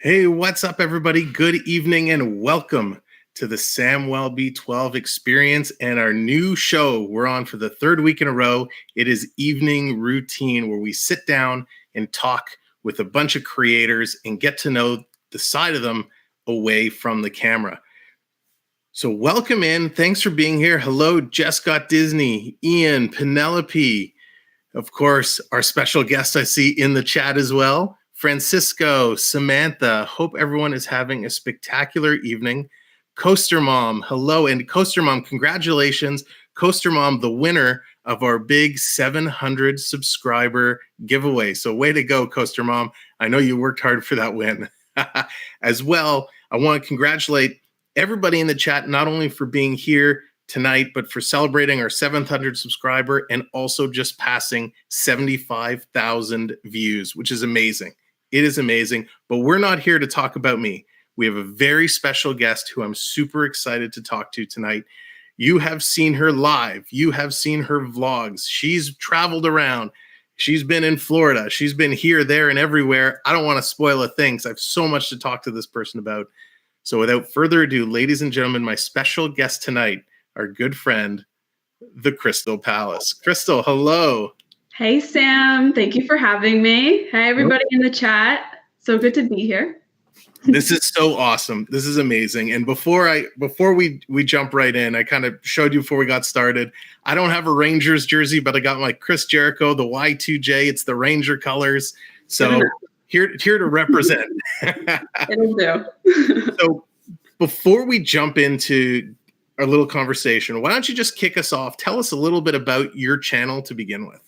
Hey, what's up, everybody? Good evening and welcome to the Samwell B12 experience and our new show. We're on for the third week in a row. It is Evening Routine, where we sit down and talk with a bunch of creators and get to know the side of them away from the camera. So welcome in. Thanks for being here. Hello, Jess Got Disney, Ian, Penelope. Of course, our special guest I see in the chat as well, Francisco, Samantha. Hope everyone is having a spectacular evening. Coaster Mom, hello. And Coaster Mom, congratulations. Coaster Mom, the winner of our big 700 subscriber giveaway. So way to go, Coaster Mom. I know you worked hard for that win. As well, I want to congratulate everybody in the chat, not only for being here tonight, but for celebrating our 700 subscriber and also just passing 75,000 views, which is amazing. It is amazing, but we're not here to talk about me. We have a very special guest who I'm super excited to talk to tonight. You have seen her live. You have seen her vlogs. She's traveled around. She's been in Florida. She's been here, there, and everywhere. I don't want to spoil a thing because I have so much to talk to this person about. So without further ado, ladies and gentlemen, my special guest tonight, our good friend, the Krystal Palace. Krystal, hello. Hey, Sam. Thank you for having me. Hey, everybody in the chat. So good to be here. This is so awesome. This is amazing. And before we jump right in, I kind of showed you before we got started. I don't have a Rangers jersey, but I got my Chris Jericho, the Y2J. It's the Ranger colors. So here to represent. It'll do. So before we jump into our little conversation, why don't you just kick us off? Tell us a little bit about your channel to begin with.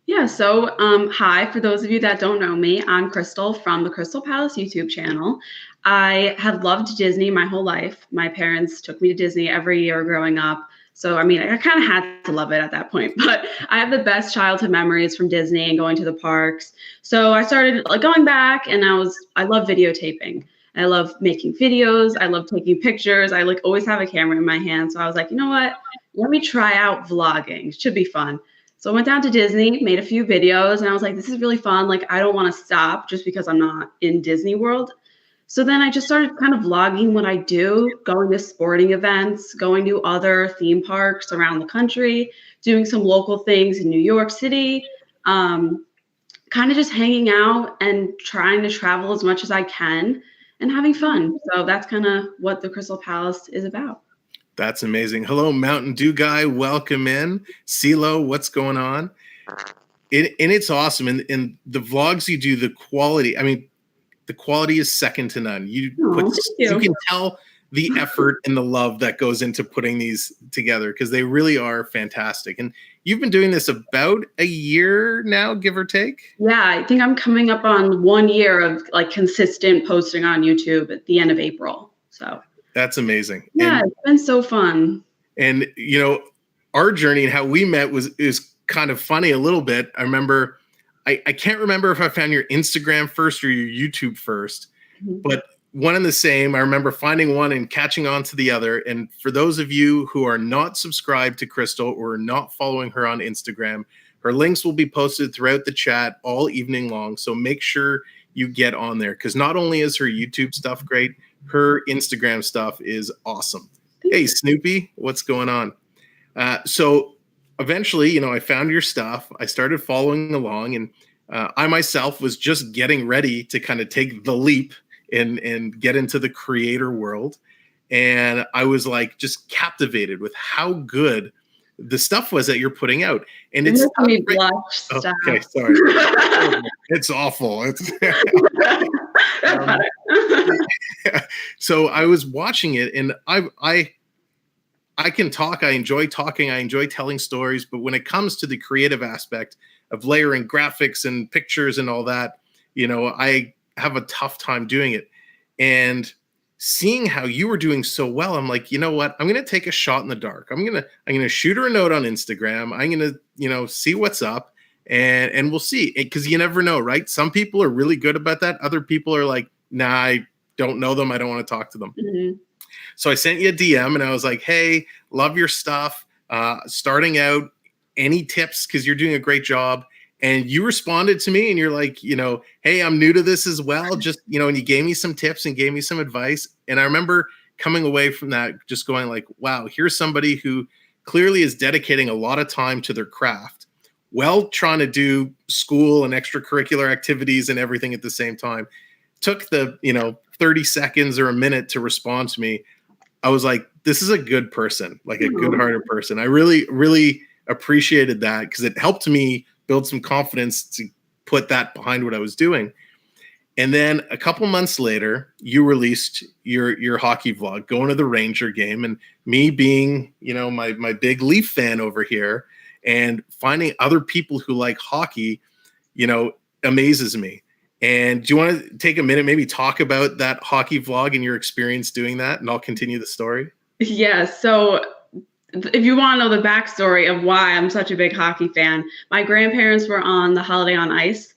Yeah, so hi, for those of you that don't know me, I'm Krystal from the Krystal Palace YouTube channel. I have loved Disney my whole life. My parents took me to Disney every year growing up. So, I mean, I kind of had to love it at that point, but I have the best childhood memories from Disney and going to the parks. So I started going back, and I love videotaping. I love making videos. I love taking pictures. I always have a camera in my hand. So I was like, you know what? Let me try out vlogging. It should be fun. So I went down to Disney, made a few videos, and I was like, this is really fun. I don't want to stop just because I'm not in Disney World. So then I just started kind of vlogging what I do, going to sporting events, going to other theme parks around the country, doing some local things in New York City, kind of just hanging out and trying to travel as much as I can and having fun. So that's kind of what the Krystal Palace is about. That's amazing. Hello, Mountain Dew guy. Welcome in. CeeLo, what's going on? And it's awesome. And the vlogs you do, the quality, I mean, the quality is second to none. You can tell the effort and the love that goes into putting these together because they really are fantastic. And you've been doing this about a year now, give or take? Yeah, I think I'm coming up on 1 year of consistent posting on YouTube at the end of April. So that's amazing. Yeah, it's been so fun. And our journey and how we met is kind of funny a little bit. I remember, I can't remember if I found your Instagram first or your YouTube first, but one and the same. I remember finding one and catching on to the other. And for those of you who are not subscribed to Krystal or not following her on Instagram, her links will be posted throughout the chat all evening long. So make sure you get on there because not only is her YouTube stuff great, her Instagram stuff is awesome. Hey, Snoopy, what's going on? So eventually, I found your stuff. I started following along, and I myself was just getting ready to kind of take the leap and get into the creator world. And I was just captivated with how good the stuff was that you're putting out. And it's okay, sorry. It's awful. So I was watching it, and I can talk. I enjoy talking. I enjoy telling stories. But when it comes to the creative aspect of layering graphics and pictures and all that, I have a tough time doing it. And seeing how you were doing so well, I'm like, you know what? I'm going to take a shot in the dark. I'm going to shoot her a note on Instagram. I'm going to, see what's up, and we'll see. Because you never know, right? Some people are really good about that. Other people are like, nah, I don't know them. I don't want to talk to them. Mm-hmm. So I sent you a DM, and I was like, hey, love your stuff. Starting out, any tips? Because you're doing a great job. And you responded to me and you're like, hey, I'm new to this as well. Just, and you gave me some tips and gave me some advice. And I remember coming away from that just going like, wow, here's somebody who clearly is dedicating a lot of time to their craft while trying to do school and extracurricular activities and everything at the same time. Took the, 30 seconds or a minute to respond to me. I was like, this is a good person, like a good-hearted person. I really, really appreciated that because it helped me build some confidence to put that behind what I was doing. And then a couple months later, you released your hockey vlog, going to the Ranger game, and me being, my big Leaf fan over here and finding other people who like hockey, amazes me. And do you want to take a minute, maybe talk about that hockey vlog and your experience doing that? And I'll continue the story. Yeah. So if you want to know the backstory of why I'm such a big hockey fan, my grandparents were on the Holiday on Ice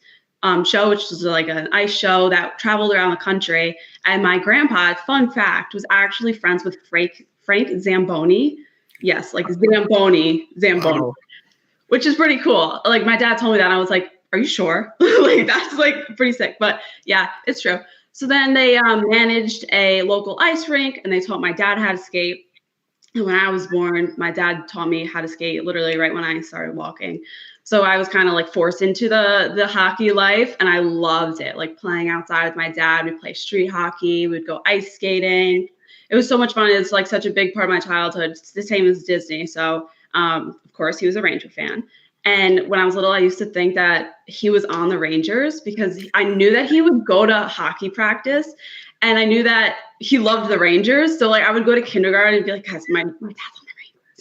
show, which is like an ice show that traveled around the country. And my grandpa, fun fact, was actually friends with Frank Zamboni. Yes, like Zamboni, Oh. which is pretty cool. Like my dad told me that, and I was like, are you sure? Like that's like pretty sick. But yeah, it's true. So then they managed a local ice rink, and they taught my dad how to skate. And when I was born, my dad taught me how to skate literally right when I started walking. So I was kind of like forced into the hockey life, and I loved it. Like playing outside with my dad, we'd play street hockey, we'd go ice skating. It was so much fun. It's like such a big part of my childhood. It's the same as Disney. So of course he was a Ranger fan. And when I was little, I used to think that he was on the Rangers because I knew that he would go to hockey practice. And I knew that he loved the Rangers. So like I would go to kindergarten and be like, guys, my dad's on the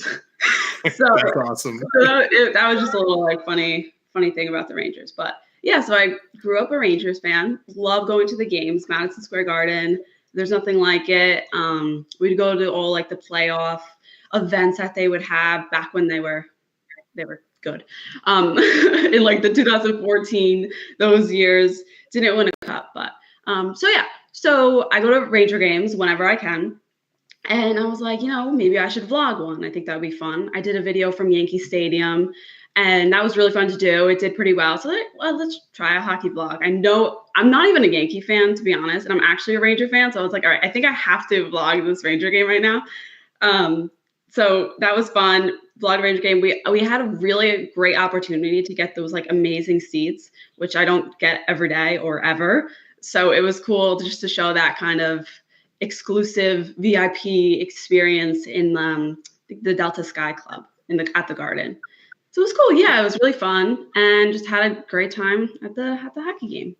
Rangers. So that's awesome. So that was just a little like funny thing about the Rangers. But yeah, so I grew up a Rangers fan, love going to the games, Madison Square Garden. There's nothing like it. We'd go to all like the playoff events that they would have back when they were good. In like the 2014, those years, didn't win a cup, but so I go to Ranger games whenever I can. And I was like, maybe I should vlog one. I think that would be fun. I did a video from Yankee Stadium, and that was really fun to do. It did pretty well. So let's try a hockey vlog. I know I'm not even a Yankee fan, to be honest, and I'm actually a Ranger fan. So I was like, all right, I think I have to vlog this Ranger game right now. So that was fun. Vlog Ranger game. We had a really great opportunity to get those like amazing seats, which I don't get every day or ever. So it was cool just to show that kind of exclusive VIP experience in the Delta Sky Club at the Garden. So it was cool. Yeah, it was really fun and just had a great time at the hockey game.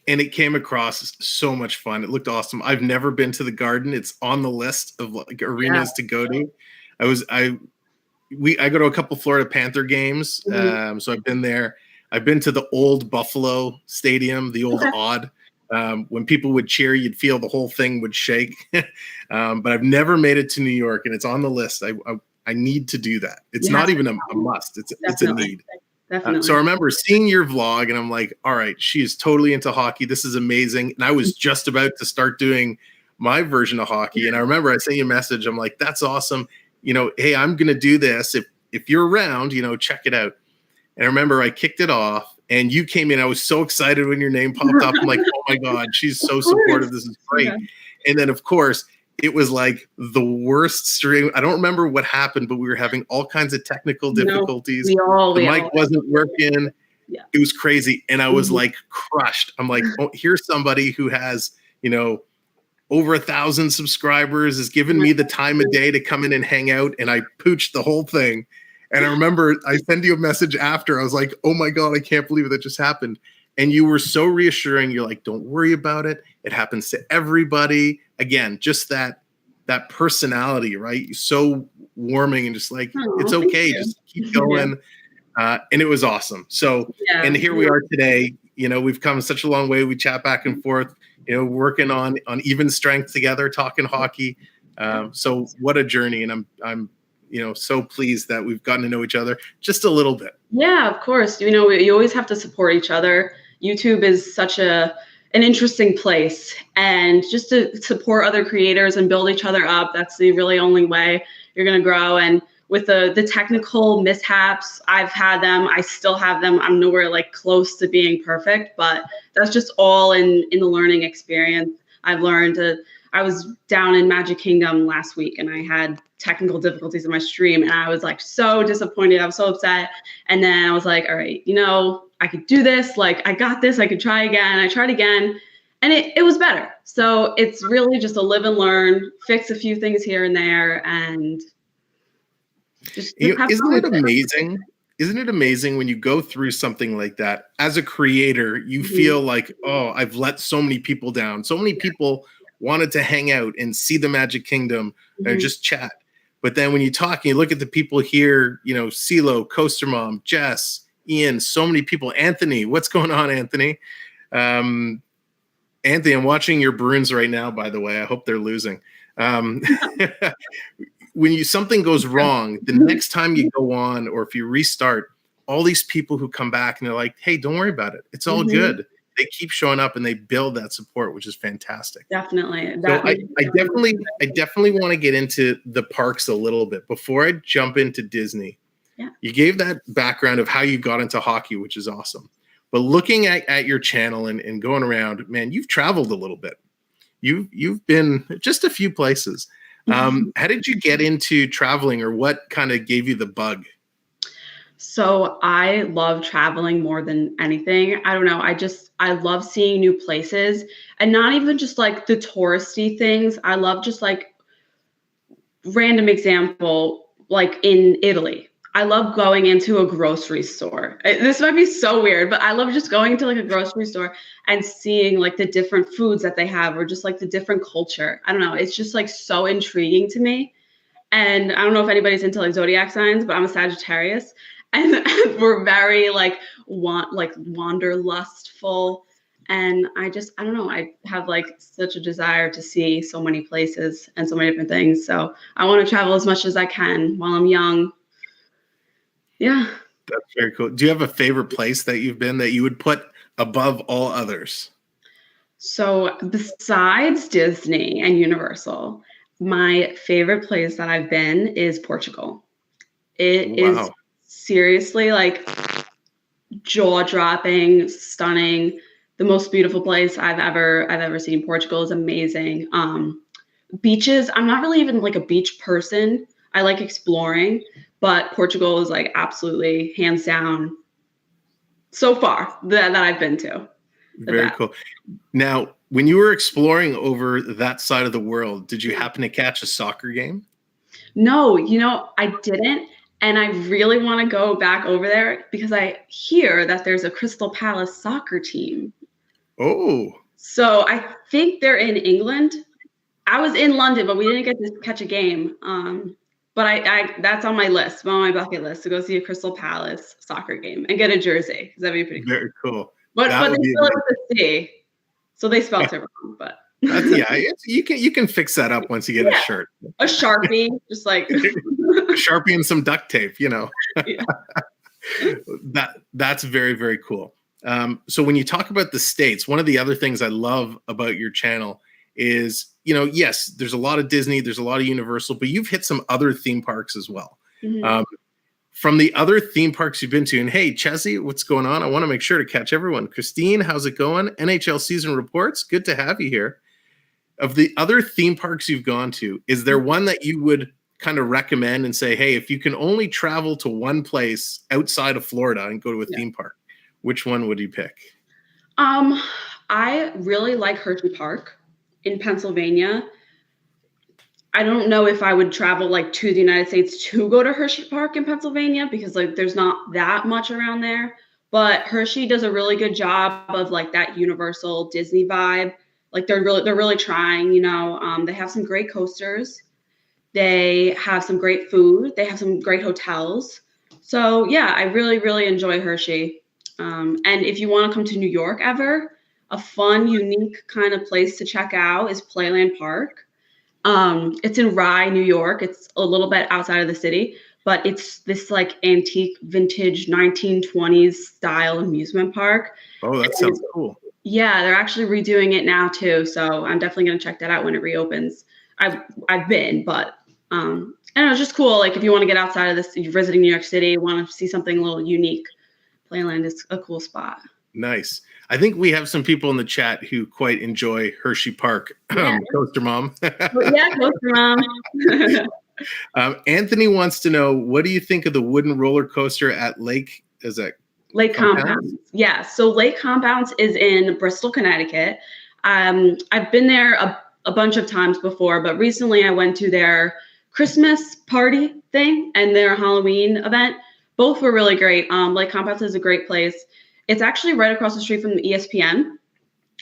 And it came across so much fun. It looked awesome. I've never been to the Garden. It's on the list of like arenas to go to. I go to a couple Florida Panther games. So I've been there. I've been to the old Buffalo Stadium, the old Odd. When people would cheer, you'd feel the whole thing would shake. But I've never made it to New York, and it's on the list. I need to do that. It's not even a must. It's a need. So I remember seeing your vlog, and I'm like, all right, she is totally into hockey. This is amazing. And I was just about to start doing my version of hockey. And I remember I sent you a message. I'm like, that's awesome. Hey, I'm going to do this. If you're around, check it out. And I remember I kicked it off, and you came in. I was so excited when your name popped up. I'm like, oh my God, she's so supportive. This is great. Yeah. And then of course it was like the worst stream. I don't remember what happened, but we were having all kinds of technical difficulties. The mic wasn't working. Yeah. It was crazy. And I was like crushed. I'm like, oh, here's somebody who has, over 1,000 subscribers, is giving me the time of day to come in and hang out. And I pooched the whole thing. And I remember I sent you a message after. I was like, oh my God, I can't believe that just happened. And you were so reassuring. You're like, don't worry about it. It happens to everybody. Again, just that personality, right? So warming and just like, it's okay. Just keep going. And it was awesome. So, and here we are today. We've come such a long way. We chat back and forth, working on even strength together, talking hockey. So what a journey. And I'm so pleased that we've gotten to know each other just a little bit. Yeah, of course. You always have to support each other. YouTube is such an interesting place, and just to support other creators and build each other up. That's the really only way you're going to grow. And with the technical mishaps, I've had them. I still have them. I'm nowhere like close to being perfect, but that's just all in the learning experience. I've learned to. I was down in Magic Kingdom last week and I had technical difficulties in my stream and I was like so disappointed. I was so upset. And then I was like, all right, I could do this. Like, I got this. I could try again. I tried again and it was better. So it's really just a live and learn, fix a few things here and there, and just have isn't fun it with amazing? Isn't it amazing when you go through something like that as a creator, you feel like, oh, I've let so many people down. So many people wanted to hang out and see the Magic Kingdom and just chat. But then when you talk and you look at the people here, CeeLo, Coaster Mom, Jess, Ian, so many people. Anthony, what's going on, Anthony? Anthony, I'm watching your Bruins right now, by the way. I hope they're losing. When something goes wrong, the next time you go on or if you restart, all these people who come back and they're like, hey, don't worry about it. It's all good. They keep showing up and they build that support, which is fantastic. Definitely. So I definitely want to get into the parks a little bit before I jump into Disney. Yeah. You gave that background of how you got into hockey, which is awesome. But looking at your channel and going around, man, you've traveled a little bit. You've been just a few places. How did you get into traveling, or what kind of gave you the bug? So I love traveling more than anything. I don't know. I love seeing new places, and not even just like the touristy things. I love just like random example, like in Italy. I love going into a grocery store. This might be so weird, but I love just going to like a grocery store and seeing like the different foods that they have, or just like the different culture. I don't know. It's just like so intriguing to me. And I don't know if anybody's into like zodiac signs, but I'm a Sagittarius, and we're very like wanderlustful. And I don't know. I have like such a desire to see so many places and so many different things. So I want to travel as much as I can while I'm young. Yeah. That's very cool. Do you have a favorite place that you've been that you would put above all others? So besides Disney and Universal, my favorite place that I've been is Portugal. It is seriously like jaw-dropping, stunning, the most beautiful place I've ever seen. Portugal is amazing. Beaches, I'm not really even like a beach person. I like exploring, but Portugal is like absolutely hands down so far that I've been to. Very cool. Now, when you were exploring over that side of the world, did you happen to catch a soccer game? No, I didn't. And I really want to go back over there because I hear that there's a Krystal Palace soccer team. Oh. So I think they're in England. I was in London, but we didn't get to catch a game. But I that's on my list, on my bucket list, to go see a Krystal Palace soccer game and get a jersey, because that'd be pretty cool. Very cool. But they spell it with a C, so they spelled it wrong. But you can fix that up once you get a shirt. A Sharpie, just like a Sharpie and some duct tape. That's very, very cool. So when you talk about the States, one of the other things I love about your channel is, yes, there's a lot of Disney, there's a lot of Universal, but you've hit some other theme parks as well. From the other theme parks you've been to, and hey, Chessie, what's going on? I want to make sure to catch everyone. Christine, how's it going? NHL season reports. Good to have you here. Of the other theme parks you've gone to, is there one that you would kind of recommend and say, hey, if you can only travel to one place outside of Florida and go to a theme park, which one would you pick? I really like Hershey Park in Pennsylvania. I don't know if I would travel like to the United States to go to Hershey Park in Pennsylvania, because like there's not that much around there. But Hershey does a really good job of like that Universal Disney vibe. Like they're really trying, they have some great coasters. They have some great food. They have some great hotels. So yeah, I really, really enjoy Hershey. And if you want to come to New York ever, a fun, unique kind of place to check out is Playland Park. It's in Rye, New York. It's a little bit outside of the city, but it's this like antique, vintage 1920s style amusement park. Oh, that sounds cool. Yeah, they're actually redoing it now too. So I'm definitely going to check that out when it reopens. I've been, but I don't know, it's just cool. Like if you want to get outside of this, you're visiting New York City, want to see something a little unique. Playland is a cool spot. Nice. I think we have some people in the chat who quite enjoy Hershey Park. Yeah. Coaster Mom. Yeah, Coaster Mom. Anthony wants to know, what do you think of the wooden roller coaster at Lake? Is that Lake Compounce? Yeah. So Lake Compounce is in Bristol, Connecticut. I've been there a bunch of times before, but recently I went to their Christmas party thing and their Halloween event. Both were really great. Lake Compounce is a great place. It's actually right across the street from the ESPN,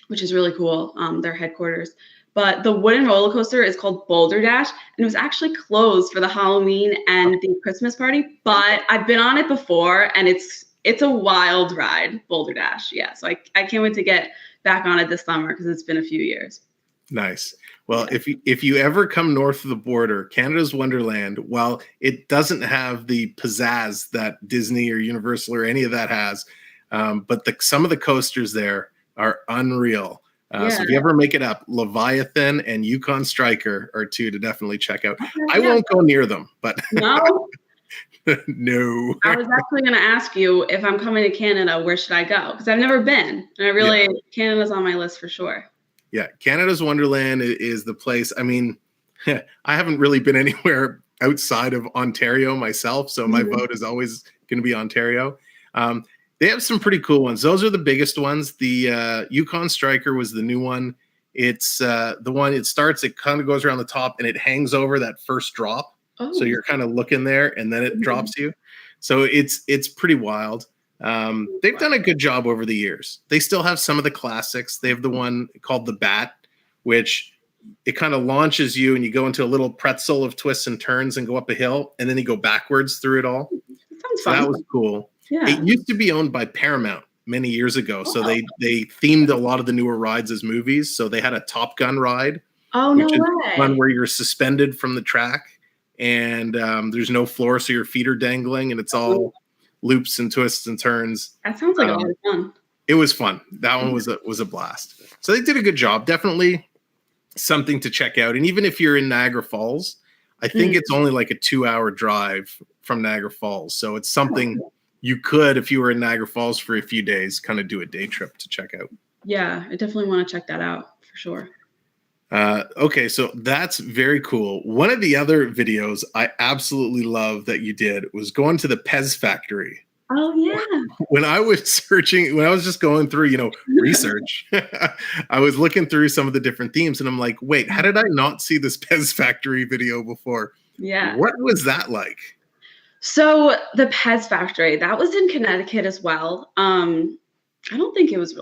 which is really cool, their headquarters. But the wooden roller coaster is called Boulder Dash, and it was actually closed for the Halloween and the Christmas party. But I've been on it before, and it's a wild ride, Boulder Dash. Yeah, so I can't wait to get back on it this summer because it's been a few years. Nice. Well, if you ever come north of the border, Canada's Wonderland, while it doesn't have the pizzazz that Disney or Universal or any of that has, but some of the coasters there are unreal. So if you ever make it up, Leviathan and Yukon Striker are two to definitely check out. I won't go near them, but no. No. I was actually going to ask you, if I'm coming to Canada, where should I go? Because I've never been, and Canada's on my list for sure. Yeah, Canada's Wonderland is the place. I mean, I haven't really been anywhere outside of Ontario myself, so my vote is always going to be Ontario. They have some pretty cool ones. Those are the biggest ones. The Yukon Striker was the new one. It's the one, it kind of goes around the top and it hangs over that first drop. Oh. So you're kind of looking there and then it drops you. So it's pretty wild. They've done a good job over the years. They still have some of the classics. They have the one called the Bat, which it kind of launches you and you go into a little pretzel of twists and turns and go up a hill and then you go backwards through it all. That sounds fun. That was cool. Yeah. It used to be owned by Paramount many years ago. So they themed a lot of the newer rides as movies. So they had a Top Gun ride. Oh, no way. One where you're suspended from the track and there's no floor. So your feet are dangling and it's all loops and twists and turns. That sounds like a lot of fun. It was fun. That one was a blast. So they did a good job. Definitely something to check out. And even if you're in Niagara Falls, I think it's only like a 2-hour drive from Niagara Falls. So it's something you could, if you were in Niagara Falls for a few days, kind of do a day trip to check out. Yeah, I definitely want to check that out for sure. Okay, so that's very cool. One of the other videos I absolutely love that you did was going to the Pez factory. Oh, yeah. When I was just going through, research, I was looking through some of the different themes and I'm like, wait, how did I not see this Pez factory video before? Yeah. What was that like? So the Pez factory, that was in Connecticut as well. I don't think it's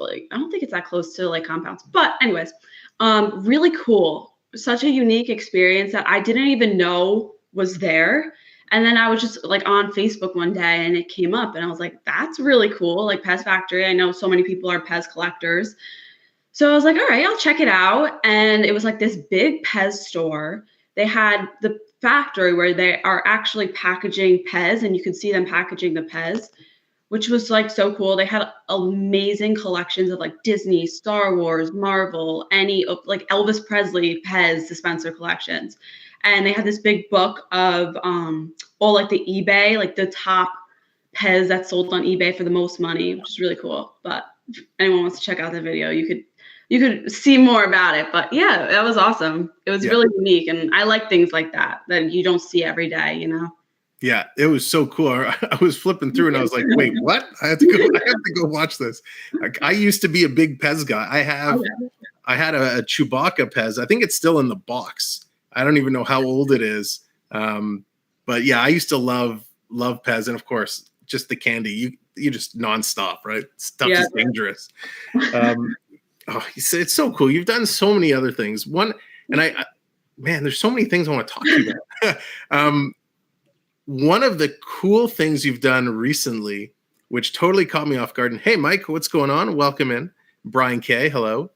that close to Lake Compounce, but anyways, really cool. Such a unique experience that I didn't even know was there. And then I was just like on Facebook one day and it came up and I was like, that's really cool. Like Pez factory. I know so many people are Pez collectors. So I was like, all right, I'll check it out. And it was like this big Pez store. They had the factory where they are actually packaging Pez and you could see them packaging the Pez, which was like so cool. They had amazing collections of like Disney, Star Wars, Marvel, any like Elvis Presley Pez dispenser collections. And they had this big book of all like the eBay, like the top Pez that's sold on eBay for the most money, which is really cool. But if anyone wants to check out the video, you could see more about it. But yeah, that was awesome. It was really unique. And I like things like that you don't see every day, Yeah, it was so cool. I was flipping through and I was like, wait, what? I have to go watch this. I used to be a big Pez guy. I had a Chewbacca Pez. I think it's still in the box. I don't even know how old it is. But yeah, I used to love Pez. And of course, just the candy, you just nonstop, right? Stuff is dangerous. It's so cool. You've done so many other things. There's so many things I want to talk to you about. One of the cool things you've done recently, which totally caught me off guard. And hey, Mike, what's going on? Welcome in. Brian K, hello.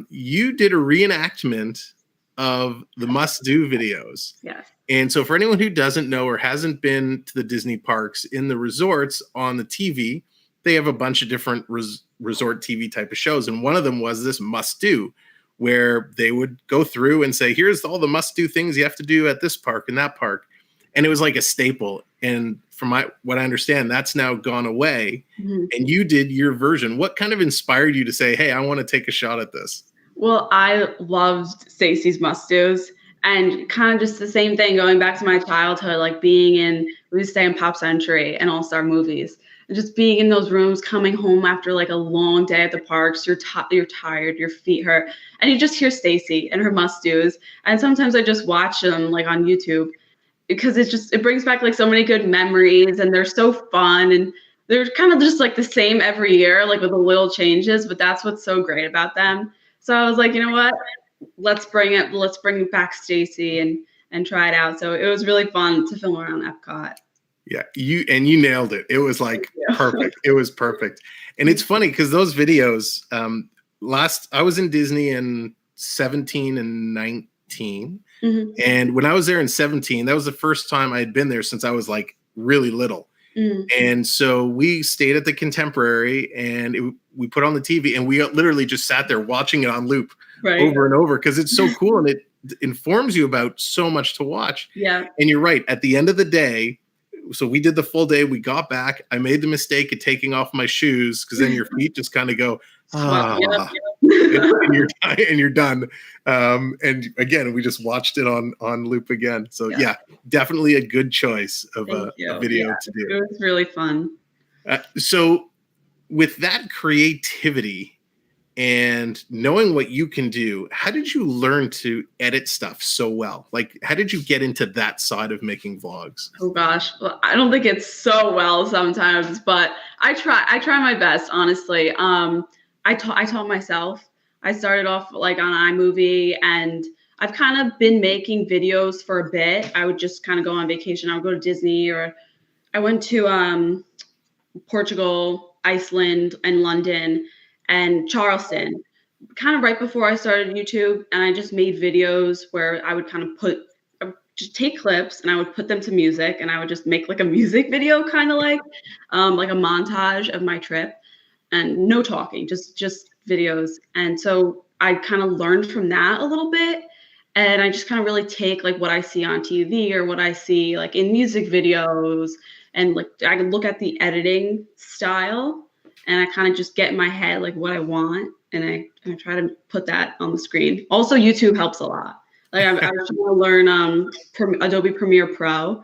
You did a reenactment of the must-do videos. Yes. And so for anyone who doesn't know or hasn't been to the Disney parks, in the resorts on the TV, they have a bunch of different resort TV type of shows. And one of them was this must-do, where they would go through and say, here's all the must-do things you have to do at this park and that park. and it was like a staple. And from what I understand, that's now gone away. Mhm. And you did your version. What kind of inspired you to say, "Hey, I want to take a shot at this"? Well, I loved Stacey's must-dos, and kind of just the same thing going back to my childhood, like being in we used to stay in Pop Century and All-Star Movies, and just being in those rooms, coming home after like a long day at the parks, you're tired, your feet hurt, and you just hear Stacey and her must-dos, and sometimes I just watch them like on YouTube because it brings back like so many good memories, and they're so fun, and they're kind of just like the same every year, like with the little changes, but that's what's so great about them. So I was like, you know what? Let's bring back Stacey and try it out. So it was really fun to film around Epcot. Yeah, you nailed it. It was like perfect. It was perfect. And it's funny because those videos, I was in Disney in 17 and 19. Mhm. And when I was there in 17, that was the first time I had been there since I was like really little. Mhm. And so we stayed at the Contemporary, and we put on the TV, and we literally just sat there watching it on loop Right. over and over because it's so cool and it informs you about so much to watch. Yeah. And you're right. At the end of the day, so we did the full day. We got back. I made the mistake of taking off my shoes because then your feet just kind of go, and you're done. And again, we just watched it on loop again. So yeah, definitely a good choice of a video to do. It was really fun. So with that creativity and knowing what you can do, how did you learn to edit stuff so well? Like, how did you get into that side of making vlogs? Oh gosh, well, I don't think it's so well sometimes, but I try my best, honestly. I taught myself. I started off like on iMovie, and I've kind of been making videos for a bit. I would just kind of go on vacation. I would go to Disney, or I went to Portugal, Iceland, and London, and Charleston, kind of right before I started YouTube. And I just made videos where I would kind of just take clips and I would put them to music, and I would just make like a music video, kind of like a montage of my trip, and no talking, just videos. And so I kind of learned from that a little bit. And I just kind of really take like what I see on TV or what I see like in music videos, and like I can look at the editing style, and I kind of just get in my head like what I want, and I try to put that on the screen. Also, YouTube helps a lot. Like I was trying to learn Adobe Premiere Pro,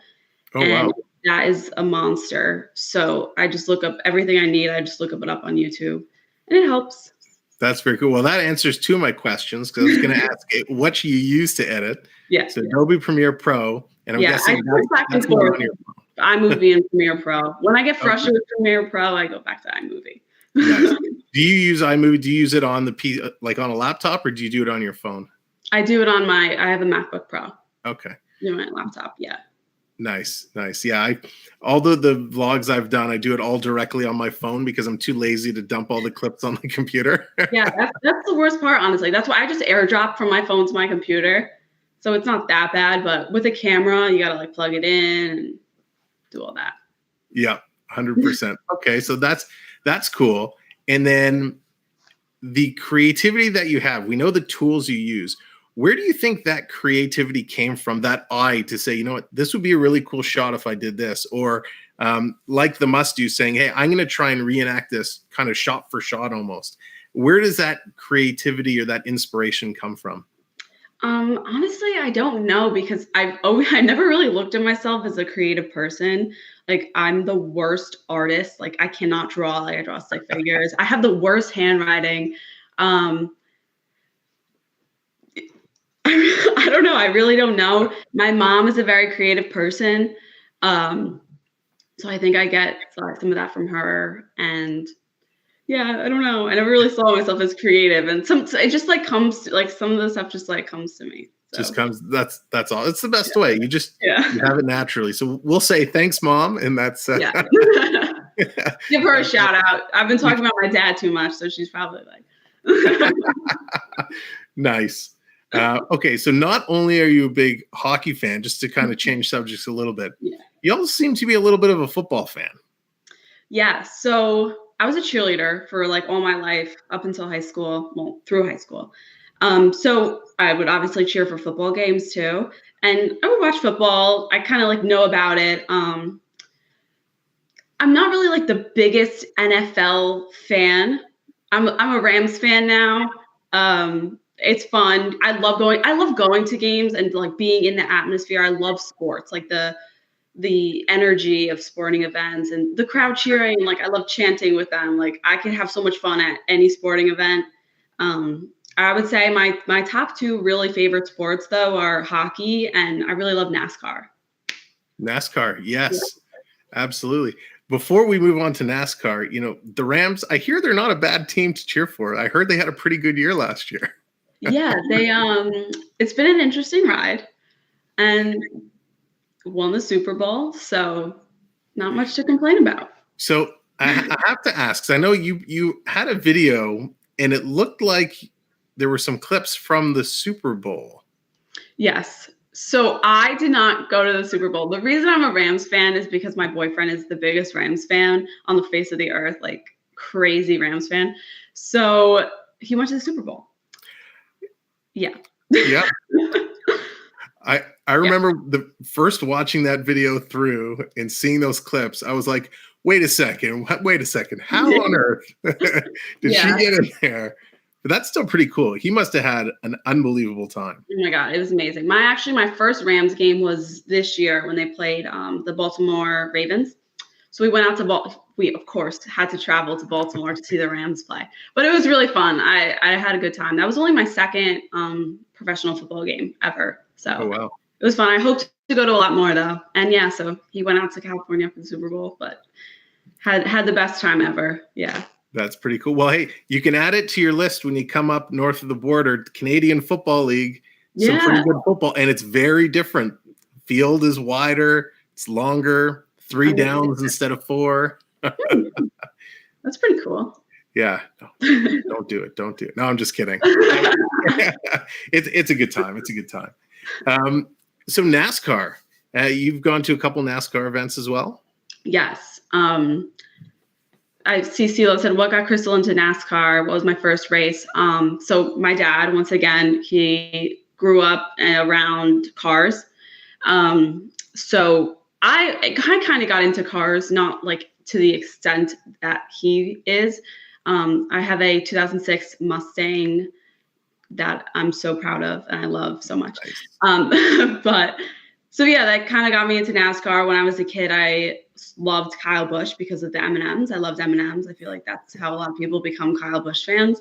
and that is a monster. So I just look up everything I need. I just look it up on YouTube, and it helps. That's very cool. Well, that answers two of my questions because I was going to ask what you use to edit. Yeah. So Adobe Premiere Pro, and I'm guessing that's more on your phone. iMovie and Premiere Pro. When I get frustrated with Premiere Pro, I go back to iMovie. Nice. Do you use iMovie? Do you use it on like on a laptop, or do you do it on your phone? I do it on I have a MacBook Pro. Okay. My laptop, yeah. Nice. Yeah, all the vlogs I've done, I do it all directly on my phone because I'm too lazy to dump all the clips on the computer. Yeah, that's the worst part, honestly. That's why I just airdrop from my phone to my computer. So it's not that bad, but with a camera, you got to like plug it in and do all that. Yeah, 100%. Okay, so that's cool. And then the creativity that you have, we know the tools you use. Where do you think that creativity came from, that eye to say, you know what, this would be a really cool shot if I did this? Or like the must-do saying, hey, I'm going to try and reenact this kind of shot for shot almost. Where does that creativity or that inspiration come from? Honestly, I don't know, because I never really looked at myself as a creative person. Like, I'm the worst artist. Like, I cannot draw. Like, I draw stick figures. I have the worst handwriting. I don't know. I really don't know. My mom is a very creative person. So I think I get some of that from her. And yeah, I don't know. I never really saw myself as creative. And it just like comes to, like, some of the stuff just like comes to me. So. Just comes. That's all. It's the best way. You just you have it naturally. So we'll say thanks, Mom. And that's give her a shout out. I've been talking about my dad too much, so she's probably like nice. Okay, so not only are you a big hockey fan, just to kind of change subjects a little bit, you also seem to be a little bit of a football fan. Yeah, so I was a cheerleader for like all my life up until high school, well, through high school. So I would obviously cheer for football games too. And I would watch football. I kind of like know about it. I'm not really like the biggest NFL fan. I'm a Rams fan now. It's fun. I love going to games and like being in the atmosphere. I love sports, like the energy of sporting events and the crowd cheering. Like I love chanting with them. Like I could have so much fun at any sporting event. I would say my top two really favorite sports though are hockey and I really love NASCAR. NASCAR, yes, absolutely. Before we move on to NASCAR, the Rams, I hear they're not a bad team to cheer for. I heard they had a pretty good year last year. Yeah, it's been an interesting ride and won the Super Bowl, so not much to complain about. So I have to ask, 'cause I know you had a video and it looked like there were some clips from the Super Bowl. Yes. So I did not go to the Super Bowl. The reason I'm a Rams fan is because my boyfriend is the biggest Rams fan on the face of the earth, like crazy Rams fan. So he went to the Super Bowl. Yeah. Yeah. I remember the first watching that video through and seeing those clips. I was like, wait a second. How on earth did she get in there? But that's still pretty cool. He must have had an unbelievable time. Oh my God, it was amazing. My first Rams game was this year when they played the Baltimore Ravens. So we went out to we of course had to travel to Baltimore to see the Rams play. But it was really fun. I had a good time. That was only my second professional football game ever. So oh, wow. It was fun. I hope to go to a lot more though. And yeah, so he went out to California for the Super Bowl, but had the best time ever. Yeah. That's pretty cool. Well, hey, you can add it to your list when you come up north of the border. Canadian Football League, some pretty good football, and it's very different. Field is wider, it's longer, 3 downs instead of 4. That's pretty cool. Yeah, don't do it. Don't do it. No, I'm just kidding. It's a good time. It's a good time. So NASCAR, you've gone to a couple NASCAR events as well? Yes. I see CeeLo said, what got Krystal into NASCAR? What was my first race? So my dad, once again, he grew up around cars. So I kind of got into cars, not like to the extent that he is. I have a 2006 Mustang that I'm so proud of and I love so much. Nice. But so yeah, that kind of got me into NASCAR. When I was a kid, I loved Kyle Busch because of the M&Ms. I loved M&Ms. I feel like that's how a lot of people become Kyle Busch fans.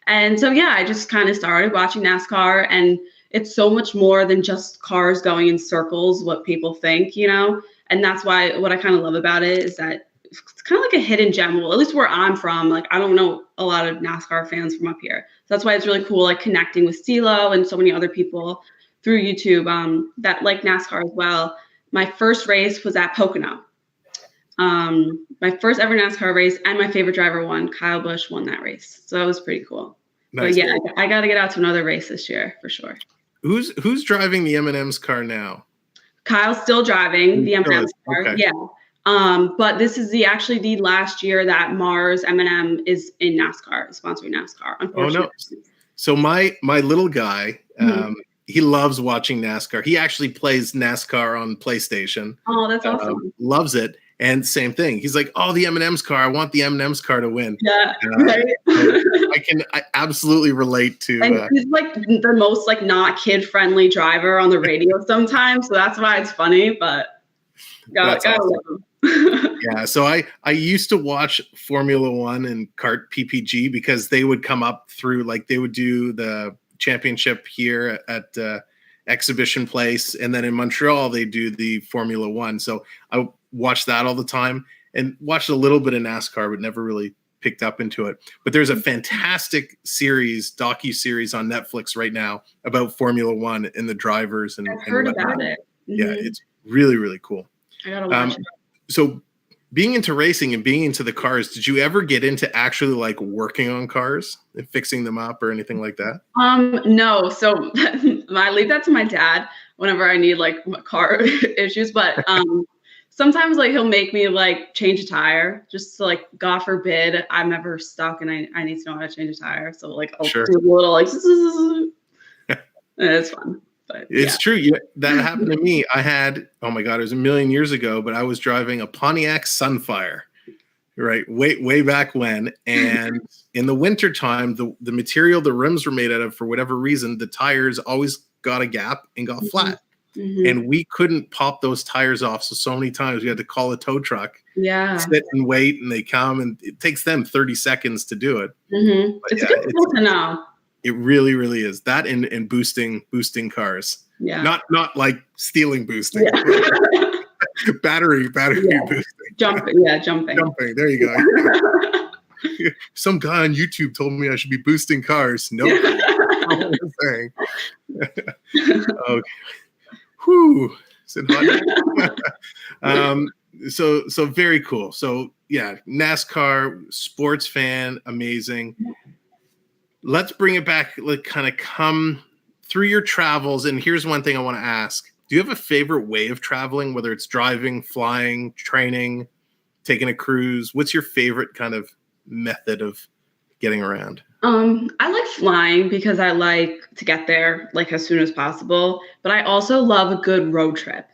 And so yeah, I just kind of started watching NASCAR, and it's so much more than just cars going in circles, what people think, and that's why what I kind of love about it is that it's kind of like a hidden gem. Well, at least where I'm from, like I don't know a lot of NASCAR fans from up here. So that's why it's really cool, like connecting with CeeLo and so many other people through YouTube that like NASCAR as well. My first race was at Pocono. My first ever NASCAR race, and my favorite driver won. Kyle Busch won that race. So that was pretty cool. Nice. But yeah, I got to get out to another race this year for sure. Who's driving the M&M's car now? Kyle's still driving the M&M's car. Okay. Yeah. But this is actually the last year that Mars M&M is in NASCAR, sponsoring NASCAR. Unfortunately. Oh no. So my little guy, he loves watching NASCAR. He actually plays NASCAR on PlayStation. Oh, that's awesome. Loves it. And same thing. He's like, oh, the M&M's car. I want the M&M's car to win. Yeah. Right. I absolutely relate to. And he's like the most like not kid-friendly driver on the radio sometimes. So that's why it's funny, but gotta love him. Yeah. So I used to watch Formula One and kart PPG because they would come up through, like they would do the championship here at Exhibition Place. And then in Montreal, they do the Formula One. So I watched that all the time and watched a little bit of NASCAR, but never really picked up into it. But there's a fantastic docu-series on Netflix right now about Formula One and the drivers. And I've heard about it. Mm-hmm. Yeah, it's really, really cool. I gotta watch it. So being into racing and being into the cars, did you ever get into actually like working on cars and fixing them up or anything like that? No. So I leave that to my dad whenever I need like car issues. But Sometimes like he'll make me like change a tire just to like God forbid I'm ever stuck and I need to know how to change a tire. So like I'll Sure. do a little like and it's fun. But It's true. Yeah, that happened to me. I had, oh my God, it was a million years ago, but I was driving a Pontiac Sunfire, right? Way back when. And in the wintertime, the material the rims were made out of, for whatever reason, the tires always got a gap and got flat. And we couldn't pop those tires off. So many times we had to call a tow truck, sit and wait, and they come, and it takes them 30 seconds to do it. It's good to know. It really, really is. That and boosting cars. Yeah. Not like stealing boosting. Yeah. battery boosting. Jumping. Jumping. There you go. Some guy on YouTube told me I should be boosting cars. No. Nope. Saying. Okay. Whew. Is it hot? So very cool. So yeah, NASCAR, sports fan, amazing. Let's bring it back, like kind of come through your travels. And here's one thing I want to ask. Do you have a favorite way of traveling, whether it's driving, flying, training, taking a cruise? What's your favorite kind of method of getting around? I like flying because I like to get there like as soon as possible, but I also love a good road trip.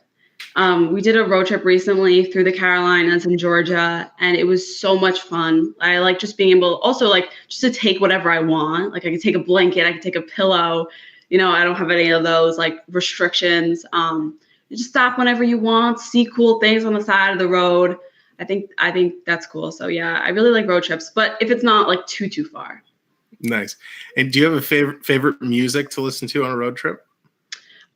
We did a road trip recently through the Carolinas and Georgia, and it was so much fun. I like just being able also like just to take whatever I want. Like I could take a blanket, I could take a pillow. I don't have any of those like restrictions. You just stop whenever you want, see cool things on the side of the road. I think that's cool. So yeah, I really like road trips, but if it's not like too far. Nice. And do you have a favorite music to listen to on a road trip?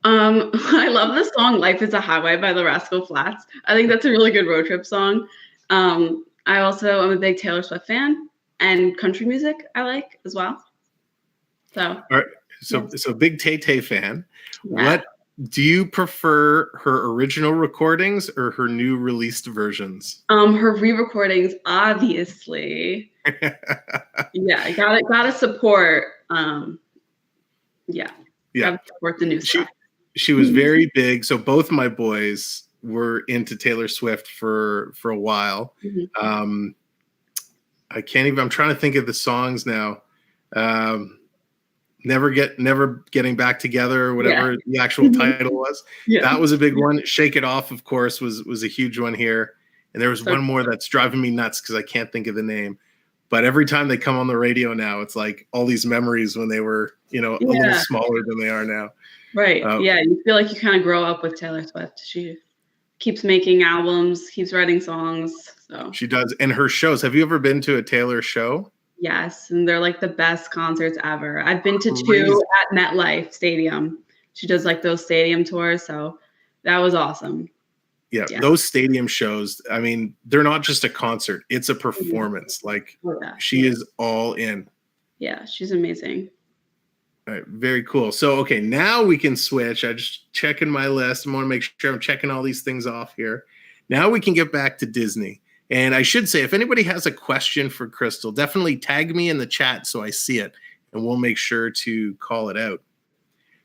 I love the song "Life Is a Highway" by the Rascal Flatts. I think that's a really good road trip song. I also am a big Taylor Swift fan, and country music I like as well. So, all right. So big Tay-Tay fan. Yeah. What do you prefer, her original recordings or her new released versions? Her re-recordings, obviously. Yeah, gotta support. Gotta support the new stuff. She was very big. So both my boys were into Taylor Swift for a while. I'm trying to think of the songs now. Never Getting Back Together, or whatever the actual title was. That was a big one. Shake It Off, of course, was a huge one here. And there was one more that's driving me nuts because I can't think of the name. But every time they come on the radio now, it's like all these memories when they were, a little smaller than they are now. Right. You feel like you kind of grow up with Taylor Swift. She keeps making albums, keeps writing songs. So she does. And her shows. Have you ever been to a Taylor show? Yes, and they're like the best concerts ever. I've been to 2 at MetLife Stadium. She does like those stadium tours, so that was awesome. Yeah, those stadium shows, I mean, they're not just a concert. It's a performance. Like, she is all in. Yeah, she's amazing. All right, very cool. So, okay, now we can switch. I just checking my list. I want to make sure I'm checking all these things off here. Now we can get back to Disney. And I should say, if anybody has a question for Krystal, definitely tag me in the chat so I see it, and we'll make sure to call it out.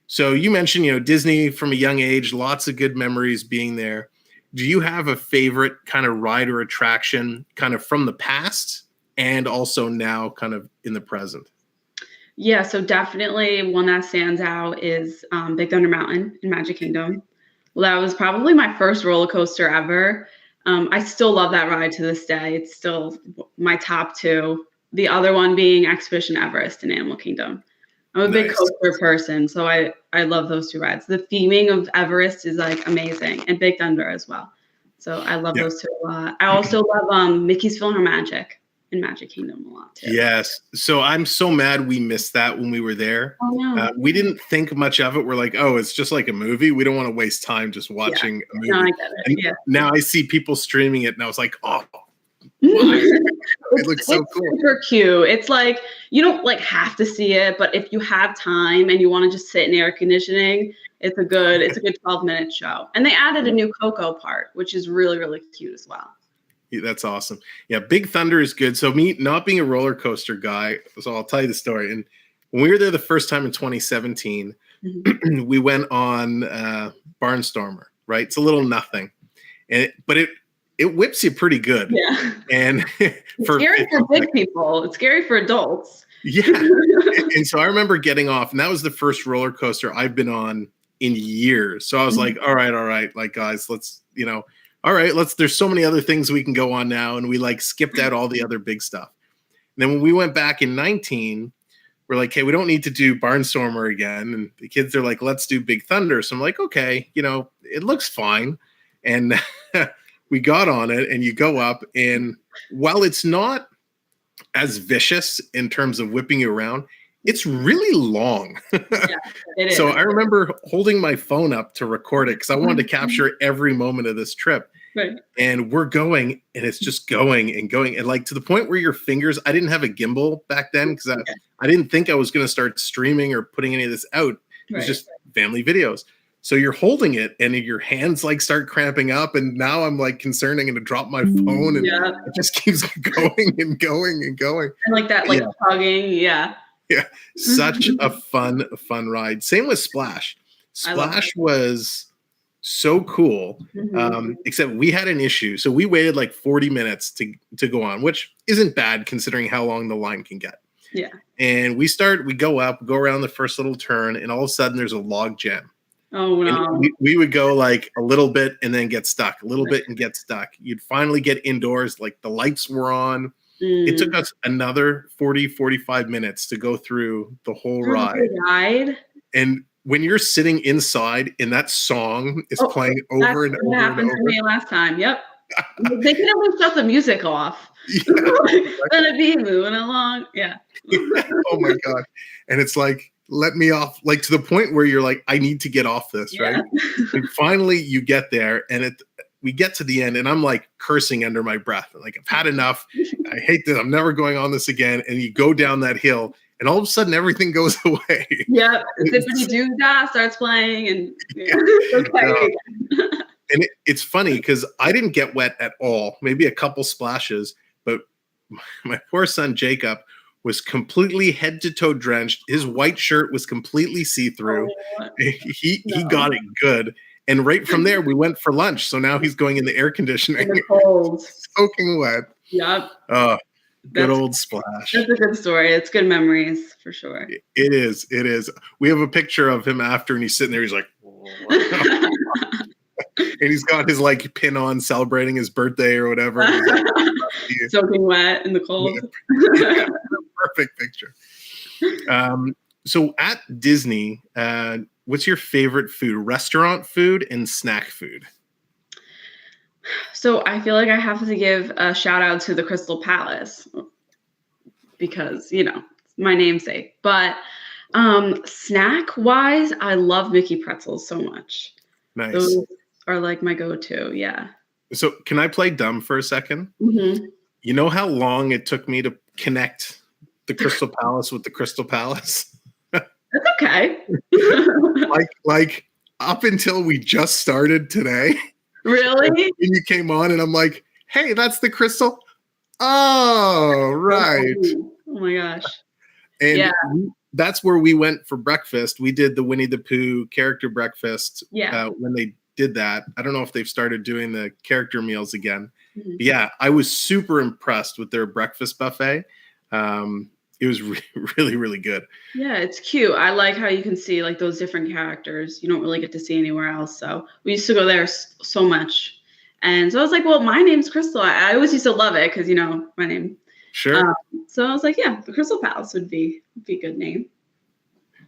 So you mentioned, Disney from a young age, lots of good memories being there. Do you have a favorite kind of ride or attraction kind of from the past and also now kind of in the present? Yeah, so definitely one that stands out is Big Thunder Mountain in Magic Kingdom. Well, that was probably my first roller coaster ever. I still love that ride to this day. It's still my top 2. The other one being Expedition Everest in Animal Kingdom. I'm a big coaster person, so I love those 2 rides. The theming of Everest is like amazing, and Big Thunder as well. So I love those 2 a lot. I also love Mickey's PhilharMagic in Magic Kingdom a lot too. Yes. So I'm so mad we missed that when we were there. Oh, no. We didn't think much of it. We're like, oh, it's just like a movie. We don't want to waste time just watching a movie. No, I get it. And now I see people streaming it, and I was like, oh, it looks so cool. It's super cute. It's like you don't like have to see it, but if you have time and you want to just sit in air conditioning, it's a good 12-minute show. And they added a new Coco part, which is really, really cute as well. Yeah, that's awesome. Yeah, Big Thunder is good. So me not being a roller coaster guy, so I'll tell you the story. And when we were there the first time in 2017, we went on Barnstormer, right? It's a little nothing. but it whips you pretty good. Yeah. And It's for scary 50 for big seconds. people. It's scary for adults. Yeah. And so I remember getting off, and that was the first roller coaster I've been on in years. So I was like, all right, like guys, let's, all right, there's so many other things we can go on now. And we like skipped out all the other big stuff. And then when we went back in 19, we're like, hey, we don't need to do Barnstormer again. And the kids are like, let's do Big Thunder. So I'm like, okay, it looks fine. And we got on it, and you go up, and while it's not as vicious in terms of whipping you around, it's really long. Yeah, it So is. I remember holding my phone up to record it because I wanted to capture every moment of this trip. Right. And we're going, and it's just going and going. And like to the point where your fingers, I didn't have a gimbal back then because I didn't think I was going to start streaming or putting any of this out. It was just family videos. So you're holding it, and your hands like start cramping up. And now I'm like concerned I'm going to drop my phone, and it just keeps going and going and going. And like that, like tugging. Yeah. Yeah. Such a fun ride. Same with Splash. Splash was so cool. Except we had an issue. So we waited like 40 minutes to go on, which isn't bad considering how long the line can get. Yeah. And we go up, go around the first little turn, and all of a sudden there's a log jam. Oh no. And we would go like a little bit and then get stuck, a little bit and get stuck. You'd finally get indoors, like the lights were on. It took us another 45 minutes to go through the whole ride. And when you're sitting inside and that song is playing over and over and over. That happened to me last time. Yep. They can at least shut the music off. Yeah, let it be moving along. Yeah. Oh my God. And it's like, let me off, like to the point where you're like, I need to get off this, right? And finally you get there, and we get to the end, and I'm like cursing under my breath. Like, I've had enough. I hate this. I'm never going on this again. And you go down that hill, and all of a sudden everything goes away. Yeah. Zippity doo dah starts playing, and and it's funny because I didn't get wet at all, maybe a couple splashes, but my poor son Jacob was completely head to toe drenched. His white shirt was completely see-through. He got it good. And right from there, we went for lunch. So now he's going in the air conditioning. In the cold. Soaking wet. Yep. Good old Splash. That's a good story. It's good memories for sure. It is. We have a picture of him after, and he's sitting there. He's like, and he's got his like pin on, celebrating his birthday or whatever. Soaking wet in the cold. Perfect picture. So at Disney, what's your favorite food? Restaurant food and snack food? So I feel like I have to give a shout out to the Krystal Palace because, my namesake. But snack wise, I love Mickey pretzels so much. Nice. Those are like my go-to. Yeah. So can I play dumb for a second? Mm-hmm. You know how long it took me to connect the Krystal Palace with the Krystal Palace? That's okay. like up until we just started today. Really? When you came on, and I'm like, hey, that's the Krystal. Oh, right. Oh my gosh. And that's where we went for breakfast. We did the Winnie the Pooh character breakfast when they did that. I don't know if they've started doing the character meals again. Mm-hmm. But yeah, I was super impressed with their breakfast buffet. It was really, really good. Yeah, it's cute. I like how you can see like those different characters you don't really get to see anywhere else. So we used to go there so much. And so I was like, well, my name's Krystal. I always used to love it because, my name. Sure. So I was like, yeah, the Krystal Palace would be a good name.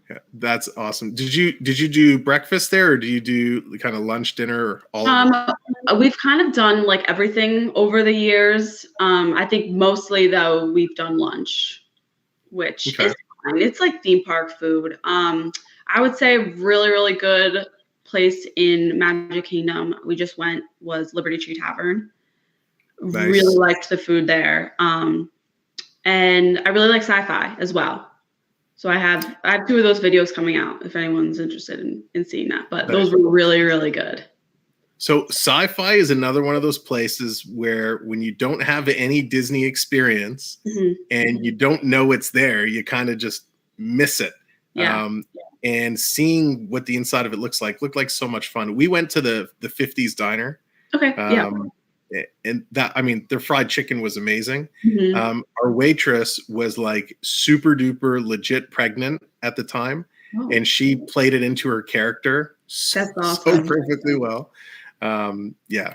Yeah, that's awesome. Did you do breakfast there, or do you do kind of lunch, dinner, or all of it? We've kind of done like everything over the years. I think mostly though we've done lunch, which is fine. It's like theme park food. I would say really, really good place in Magic Kingdom we just went was Liberty Tree Tavern. Nice. Really liked the food there. And I really like sci-fi as well. So I have 2 of those videos coming out if anyone's interested in seeing that. But those were really, really good. So sci-fi is another one of those places where when you don't have any Disney experience and you don't know it's there, you kind of just miss it. Yeah. And seeing what the inside of it looked like so much fun. We went to the 50s diner, Okay. Yeah. And that, I mean, their fried chicken was amazing. Mhm. Our waitress was like super duper legit pregnant at the time, Oh, and she played it into her character that's so awesome. perfectly well. Yeah,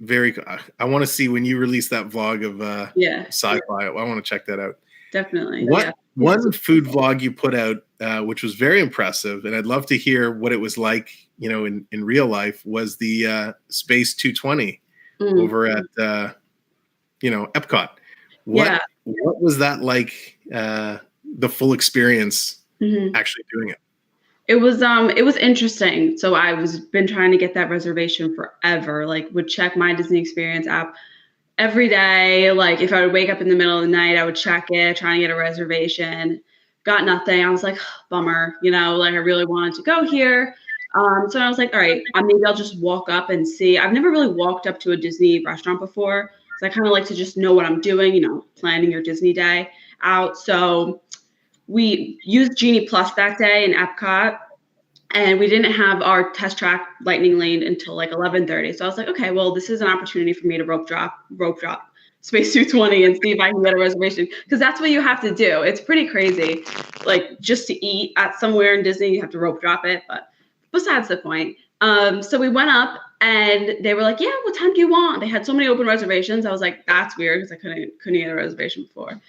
very. I want to see when you release that vlog of Yeah, sci-fi. I want to check that out. definitely. What Yeah. one food vlog you put out, which was very impressive, and I'd love to hear what it was like, in real life, was the Space 220 Mm, over at Epcot. yeah. What was that like? The full experience, Mhm. actually doing it. It was interesting. So I was been trying to get that reservation forever. Like would check my Disney Experience app every day. Like if I would wake up in the middle of the night, I would check it, trying to get a reservation. Got nothing. I was like, bummer, like I really wanted to go here. So I was like, all right, maybe I'll just walk up and see. I've never really walked up to a Disney restaurant before. So I kind of like to just know what I'm doing, planning your Disney day out. So we used Genie Plus that day in Epcot, and we didn't have our test track lightning lane until like 11:30. So I was like, okay, well, this is an opportunity for me to rope drop Space 220 and see if I can get a reservation, because that's what you have to do. It's pretty crazy. Like just to eat at somewhere in Disney, you have to rope drop it. But besides the point. So we went up and they were like, yeah, what time do you want? They had so many open reservations. I was like, that's weird because I couldn't get a reservation before.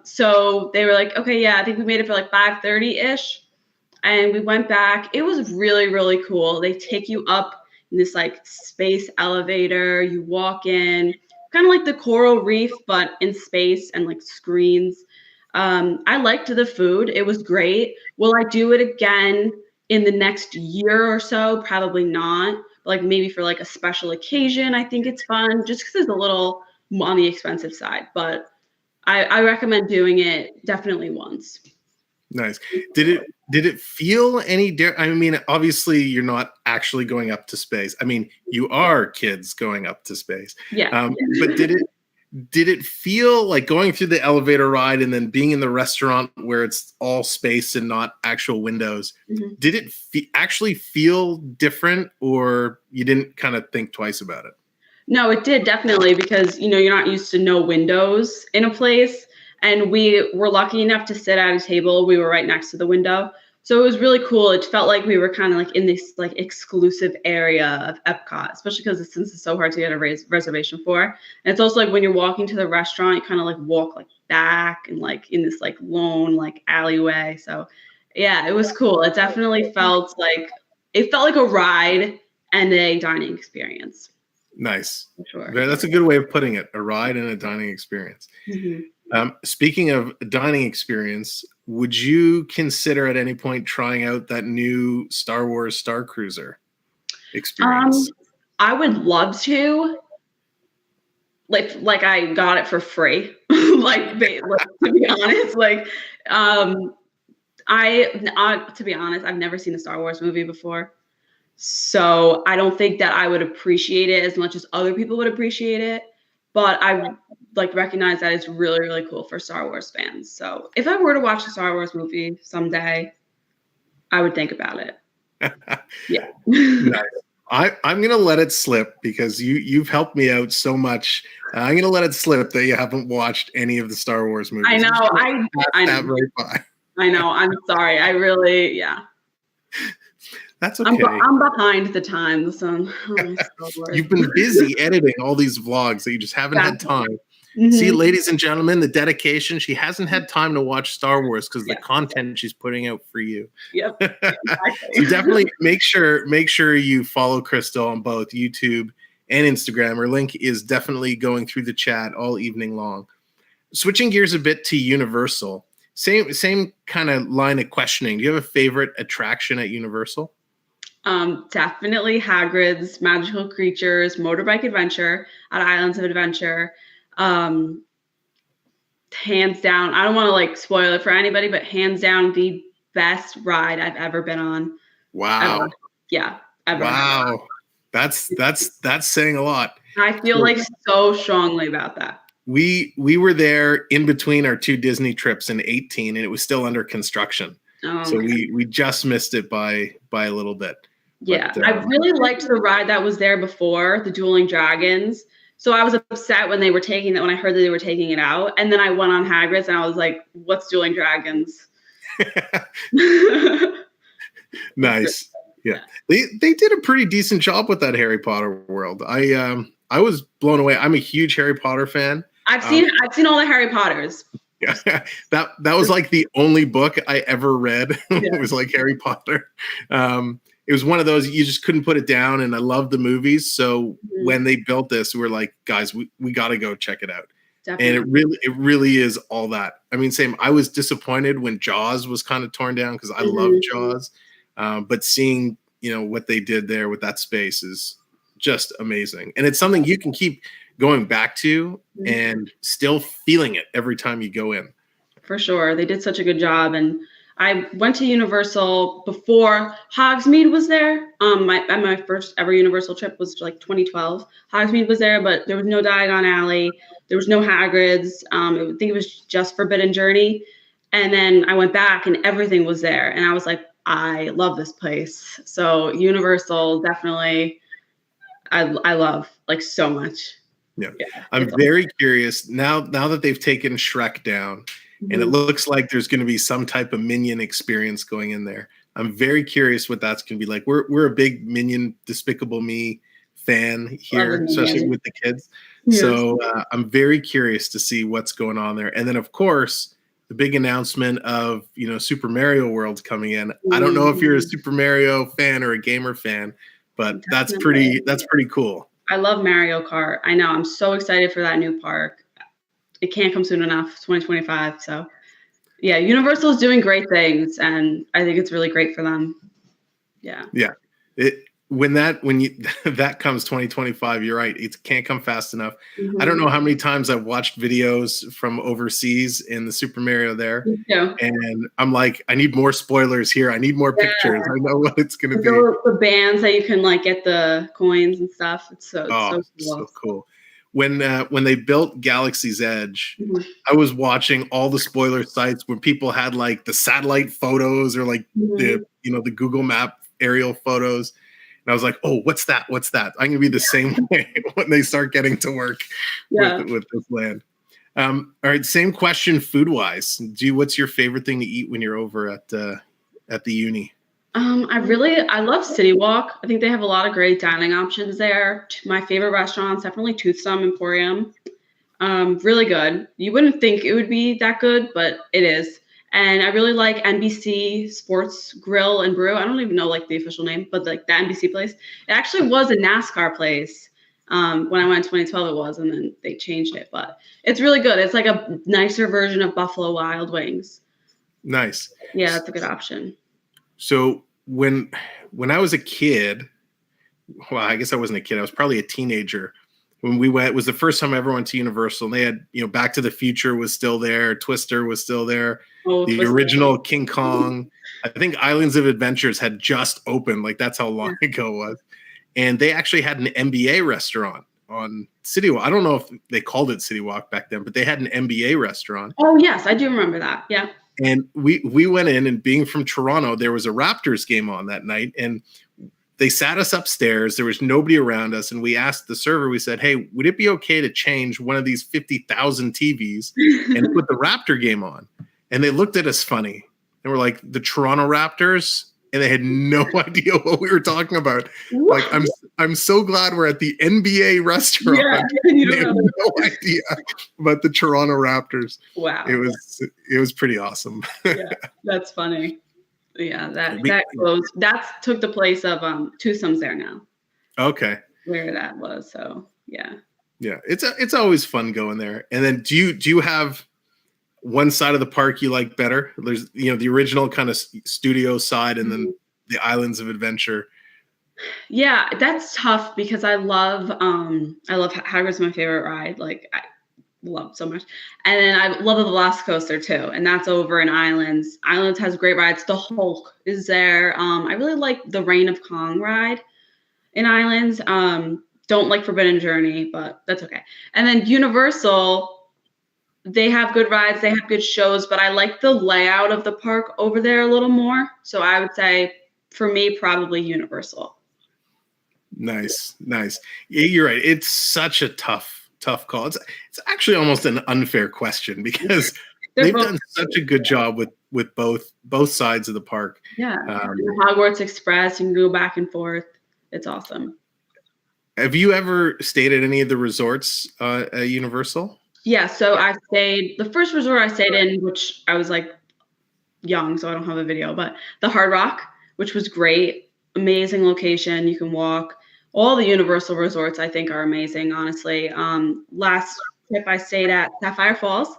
So they were like, okay, yeah, I think we made it for like 5:30-ish. And we went back. It was really, really cool. They take you up in this like space elevator. You walk in, kind of like the coral reef, but in space and like screens. I liked the food. It was great. Will I do it again in the next year or so? Probably not. Like maybe for like a special occasion, I think it's fun just because it's a little on the expensive side. But I recommend doing it definitely once. Nice. Did it feel any different? I mean, obviously you're not actually going up to space. I mean, you are kids going up to space. Yeah. But did it feel like going through the elevator ride and then being in the restaurant where it's all space and not actual windows? Mhm. Did it actually feel different, or you didn't kind of think twice about it? No, it did definitely, because you're not used to no windows in a place, and we were lucky enough to sit at a table. We were right next to the window. So it was really cool. It felt like we were kind of like in this like exclusive area of Epcot, especially because since it's so hard to get a reservation for. And it's also like when you're walking to the restaurant, you kind of like walk like back and like in this like lone like alleyway. So yeah, it was cool. It felt like a ride and a dining experience. Nice. For sure. That's a good way of putting it. A ride and a dining experience. Mhm. Speaking of dining experience, would you consider at any point trying out that new Star Wars Star Cruiser Um, experience? I would love to. Like I got it for free. Like, to be honest, to be honest, I've never seen a Star Wars movie before. So I don't think that I would appreciate it as much as other people would appreciate it. But I like recognize that it's really, really cool for Star Wars fans. So if I were to watch a Star Wars movie someday, I would think about it. Yeah. Nice. I'm gonna let it slip because you've helped me out so much. I'm gonna let it slip that you haven't watched any of the Star Wars movies. I know. I That know. right by. I know. I'm sorry. I really, yeah. That's okay. I'm behind the times on Star Wars. You've been busy editing all these vlogs that you just haven't had time. Mhm. See, ladies and gentlemen, the dedication. She hasn't had time to watch Star Wars because the Yeah. content she's putting out for you. Yep. So definitely make sure you follow Krystal on both YouTube and Instagram. Her link is definitely going through the chat all evening long. Switching gears a bit to Universal, same kind of line of questioning. Do you have a favorite attraction at Universal? Definitely Hagrid's Magical Creatures Motorbike Adventure at Islands of Adventure. Hands down, I don't want to like spoil it for anybody, but hands down the best ride I've ever been on. Wow. Ever. Yeah, ever. Wow. That's saying a lot. I feel like so strongly about that. We were there in between our two Disney trips in 2018, and it was still under construction. Oh, So okay. we just missed it by a little bit. Yeah, I really liked the ride that was there before, the Dueling Dragons. So I was upset when they were taking that when I heard that they were taking it out, and then I went on Hagrid's and I was like, "What's Dueling Dragons?" Nice. Yeah. They did a pretty decent job with that Harry Potter world. I was blown away. I'm a huge Harry Potter fan. I've seen all the Harry Potters. Yeah, that was like the only book I ever read. Yeah. It was like Harry Potter. It was one of those you just couldn't put it down, and I loved the movies. So when they built this, we were like, guys, we got to go check it out. Definitely. And it really is all that. I mean, same. I was disappointed when Jaws was kind of torn down because I love Jaws, but seeing what they did there with that space is just amazing, and it's something you can keep going back to and still feeling it every time you go in. For sure. They did such a good job. And I went to Universal before Hogsmeade was there. My first ever Universal trip was like 2012. Hogsmeade was there, but there was no Diagon Alley. There was no Hagrid's. I think it was just Forbidden Journey. And then I went back and everything was there. And I was like, I love this place. So Universal definitely, I love like so much. Yeah. I'm very curious now that they've taken Shrek down and it looks like there's going to be some type of Minion experience going in there. I'm very curious what that's going to be like. We're a big Minion Despicable Me fan here, especially with the kids. Yes. So I'm very curious to see what's going on there. And then of course, the big announcement of, Super Mario World coming in. I don't know if you're a Super Mario fan or a gamer fan, but that's pretty cool. I love Mario Kart. I know. I'm so excited for that new park. It can't come soon enough. 2025. So, yeah, Universal is doing great things, and I think it's really great for them. Yeah. Yeah. When that comes 2025, you're right. It can't come fast enough. I don't know how many times I've watched videos from overseas in the Super Mario there. Yeah. And I'm like, I need more spoilers here. I need more pictures. I know what it's going to be. The bands that you can like get the coins and stuff. It's so cool. So cool. When they built Galaxy's Edge, I was watching all the spoiler sites where people had like the satellite photos or like the Google Map aerial photos. And I was like, oh, what's that? What's that? I'm going to be the same way when they start getting to work with this land. All right. Same question food-wise. What's your favorite thing to eat when you're over at the uni? I love City Walk. I think they have a lot of great dining options there. My favorite restaurants, definitely Toothsome Emporium. Really good. You wouldn't think it would be that good, but it is. And I really like NBC Sports Grill and Brew. I don't even know like the official name, but like the NBC place. It actually was a NASCAR place. When I went in 2012, it was, and then they changed it. But it's really good. It's like a nicer version of Buffalo Wild Wings. Nice. Yeah, that's a good option. So when I was a kid, well, I guess I wasn't a kid. I was probably a teenager. When we went, it was the first time I ever went to Universal. And they had, Back to the Future was still there. Twister was still there. The Twister. Original King Kong. I think Islands of Adventures had just opened. Like that's how long ago it was. And they actually had an NBA restaurant on City Walk. I don't know if they called it City Walk back then, but they had an NBA restaurant. Oh, yes. I do remember that. Yeah. And we went in, and being from Toronto, there was a Raptors game on that night. And they sat us upstairs. There was nobody around us. And we asked the server, we said, hey, would it be okay to change one of these 50,000 TVs and put the Raptor game on? And they looked at us funny. And we're like, the Toronto Raptors? And they had no idea what we were talking about. What? Like, I'm so glad we're at the NBA restaurant. Yeah, they have no idea about the Toronto Raptors. Wow. It was pretty awesome. Yeah, that's funny. Yeah, that closed. That took the place of Twosome's there now. Okay. Where that was. So yeah. Yeah. It's always fun going there. And then do you have one side of the park you like better? There's the original kind of studio side and then the Islands of Adventure. Yeah, that's tough because I love Hagrid's my favorite ride. Like I love so much. And then I love the Velocicoaster too. And that's over in Islands. Islands has great rides. The Hulk is there. I really like the Reign of Kong ride in Islands. Don't like Forbidden Journey, but that's okay. And then Universal, they have good rides, they have good shows, but I like the layout of the park over there a little more. So I would say for me, probably Universal. Nice. Yeah, you're right. It's such a tough call. It's actually almost an unfair question because they've done such a good job with both sides of the park. Yeah, the Hogwarts Express, you can go back and forth. It's awesome. Have you ever stayed at any of the resorts at Universal? Yeah, so I stayed, the first resort I stayed in, which I was like young, so I don't have a video, but the Hard Rock, which was great, amazing location. You can walk. All the Universal resorts, I think, are amazing, honestly. Last trip I stayed at Sapphire Falls,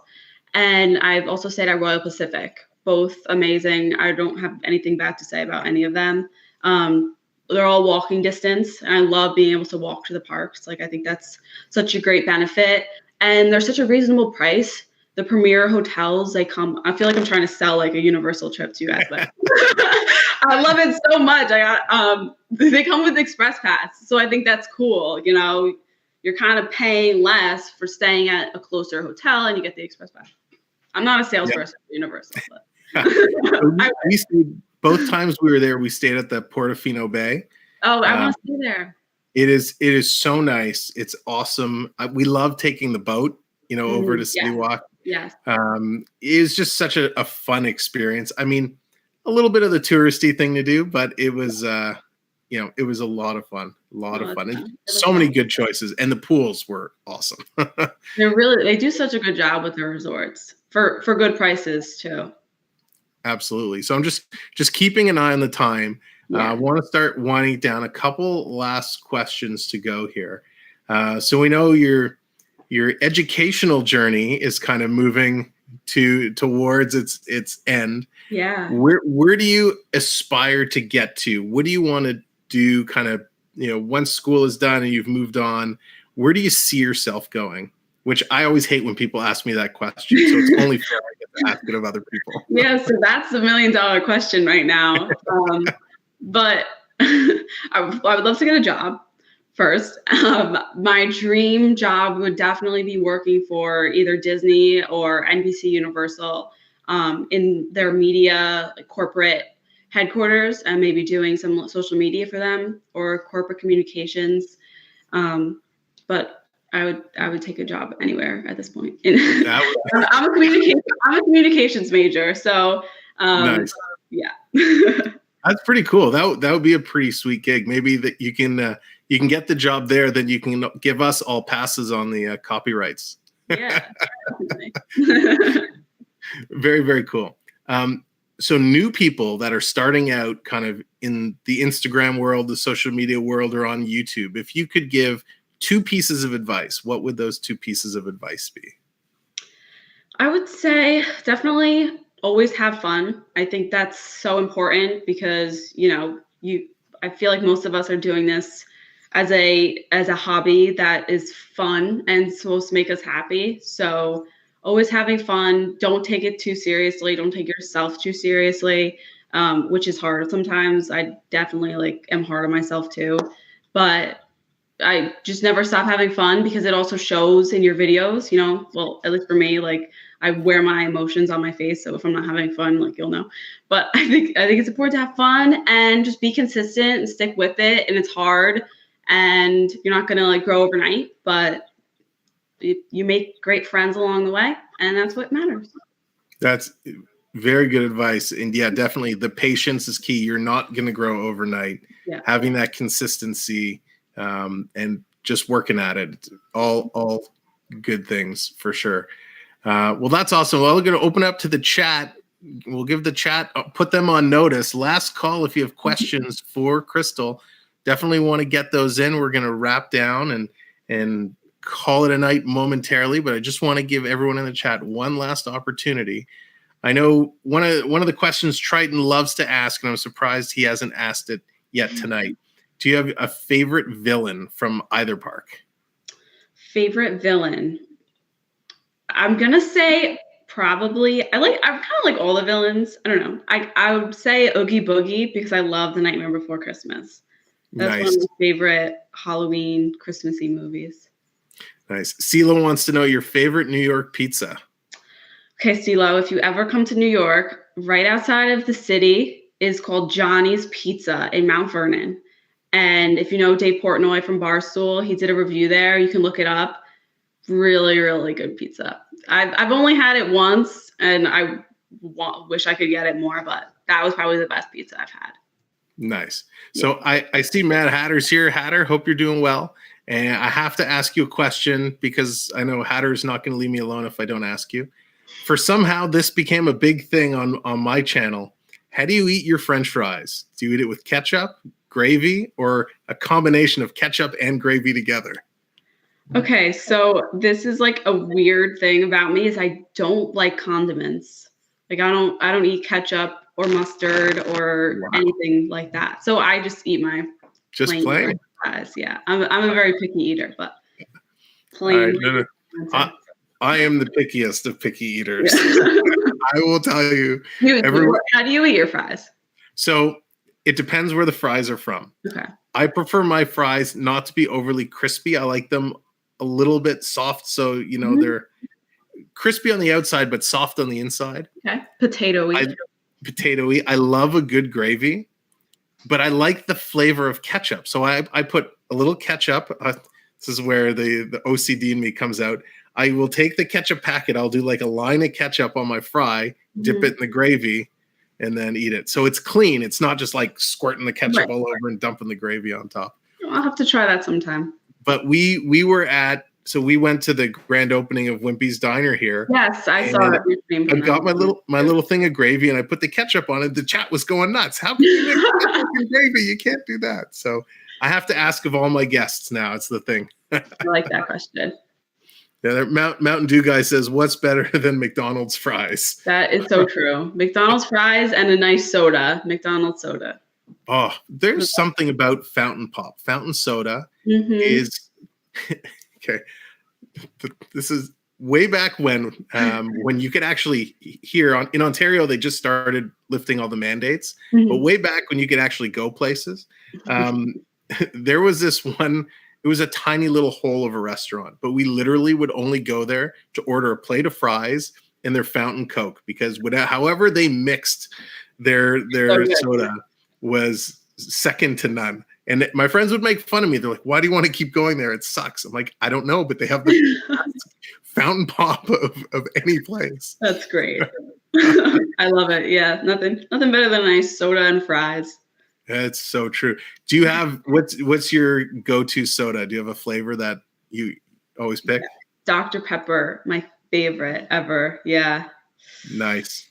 and I've also stayed at Royal Pacific. Both amazing. I don't have anything bad to say about any of them. They're all walking distance, and I love being able to walk to the parks. Like, I think that's such a great benefit, and they're such a reasonable price. The premier hotels, they come. I feel like I'm trying to sell like a Universal trip to you guys, but I love it so much. I got they come with Express Pass, so I think that's cool. You know, you're kind of paying less for staying at a closer hotel, and you get the Express Pass. I'm not a salesperson for Universal, but we stayed both times we were there. We stayed at the Portofino Bay. Oh, I want to stay there. It is so nice. It's awesome. We love taking the boat, over to City Walk. Yes. It is just such a fun experience. I mean, a little bit of the touristy thing to do, but it was, it was a lot of fun. A lot of fun. So many good choices, and the pools were awesome. They do such a good job with their resorts for good prices too. Absolutely. So I'm just keeping an eye on the time. I want to start winding down. A couple last questions to go here. So we know your educational journey is kind of moving towards its end. Yeah. Where do you aspire to get to? What do you want to do kind of, once school is done and you've moved on, where do you see yourself going? Which I always hate when people ask me that question. So it's only fair I get to ask it of other people. Yeah. So that's the $1 million question right now. But I would love to get a job first. My dream job would definitely be working for either Disney or NBC Universal in their media corporate headquarters, and maybe doing some social media for them or corporate communications. But I would take a job anywhere at this point. I'm a communications major, so nice. Yeah. That's pretty cool. That would be a pretty sweet gig. Maybe that you can get the job there, then you can give us all passes on the copyrights. Yeah. Very, very cool. So new people that are starting out kind of in the Instagram world, the social media world, or on YouTube, if you could give 2 pieces of advice, what would those 2 pieces of advice be? I would say definitely always have fun. I think that's so important because, I feel like most of us are doing this as a hobby that is fun and supposed to make us happy. So always having fun. Don't take it too seriously. Don't take yourself too seriously, which is hard. Sometimes I definitely am hard on myself too, but I just never stop having fun because it also shows in your videos, well, at least for me, I wear my emotions on my face. So if I'm not having fun, you'll know. But I think it's important to have fun and just be consistent and stick with it. And it's hard and you're not going to grow overnight, but you make great friends along the way. And that's what matters. That's very good advice. And yeah, definitely the patience is key. You're not going to grow overnight. Yeah. Having that consistency and just working at it, all good things for sure. Well, that's awesome. Well, we're going to open up to the chat. We'll give the chat, put them on notice. Last call if you have questions for Krystal. Definitely want to get those in. We're going to wrap down and call it a night momentarily, but I just want to give everyone in the chat one last opportunity. I know one of the questions Triton loves to ask, and I'm surprised he hasn't asked it yet tonight. Do you have a favorite villain from either park? Favorite villain? I'm gonna say probably I kind of like all the villains. I don't know. I would say Oogie Boogie because I love The Nightmare Before Christmas. That's nice. One of my favorite Halloween Christmassy movies. Nice. CeeLo wants to know your favorite New York pizza. Okay, CeeLo, if you ever come to New York, right outside of the city is called Johnny's Pizza in Mount Vernon. And if you know Dave Portnoy from Barstool, he did a review there. You can look it up. Really, really good pizza. I've only had it once, and I wish I could get it more, but that was probably the best pizza I've had. Nice. So I see Mad Hatter's here. Hatter, hope you're doing well. And I have to ask you a question because I know Hatter's not going to leave me alone if I don't ask you. For somehow this became a big thing on my channel. How do you eat your French fries? Do you eat it with ketchup, gravy, or a combination of ketchup and gravy together? Okay, so this is like a weird thing about me is I don't like condiments. Like I don't eat ketchup or mustard or anything like that. So I just eat my plain fries. Yeah, I'm a very picky eater, but plain. Right, no. I am the pickiest of picky eaters. I will tell you. How do you eat your fries? So it depends where the fries are from. Okay. I prefer my fries not to be overly crispy. I like them a little bit soft, so they're crispy on the outside but soft on the inside. Okay. Potatoey. I love a good gravy, but I like the flavor of ketchup. So I put a little ketchup. This is where the OCD in me comes out. I will take the ketchup packet. I'll do like a line of ketchup on my fry, dip it in the gravy, and then eat it. So it's clean. It's not just like squirting the ketchup all over and dumping the gravy on top. I'll have to try that sometime. But we went to the grand opening of Wimpy's Diner here. Yes, I saw it. I've got my little thing of gravy and I put the ketchup on it. The chat was going nuts. How can you make ketchup and gravy? You can't do that. So I have to ask of all my guests now. It's the thing. I like that question. Yeah, Mountain Dew guy says, "What's better than McDonald's fries?" That is so true. McDonald's fries and a nice soda. McDonald's soda. Oh, there's something about fountain pop. Fountain soda is okay. This is way back when you could actually in Ontario, they just started lifting all the mandates. But way back when you could actually go places, there was this one. It was a tiny little hole of a restaurant, but we literally would only go there to order a plate of fries and their fountain Coke because however they mixed their soda was second to none. And my friends would make fun of me. They're like, "Why do you want to keep going there? It sucks." I'm like, "I don't know, but they have the fountain pop of any place." That's great. I love it. Yeah, nothing better than a nice soda and fries. That's so true. Do you have what's your go-to soda? Do you have a flavor that you always pick? Dr. Pepper, my favorite ever. Yeah. Nice.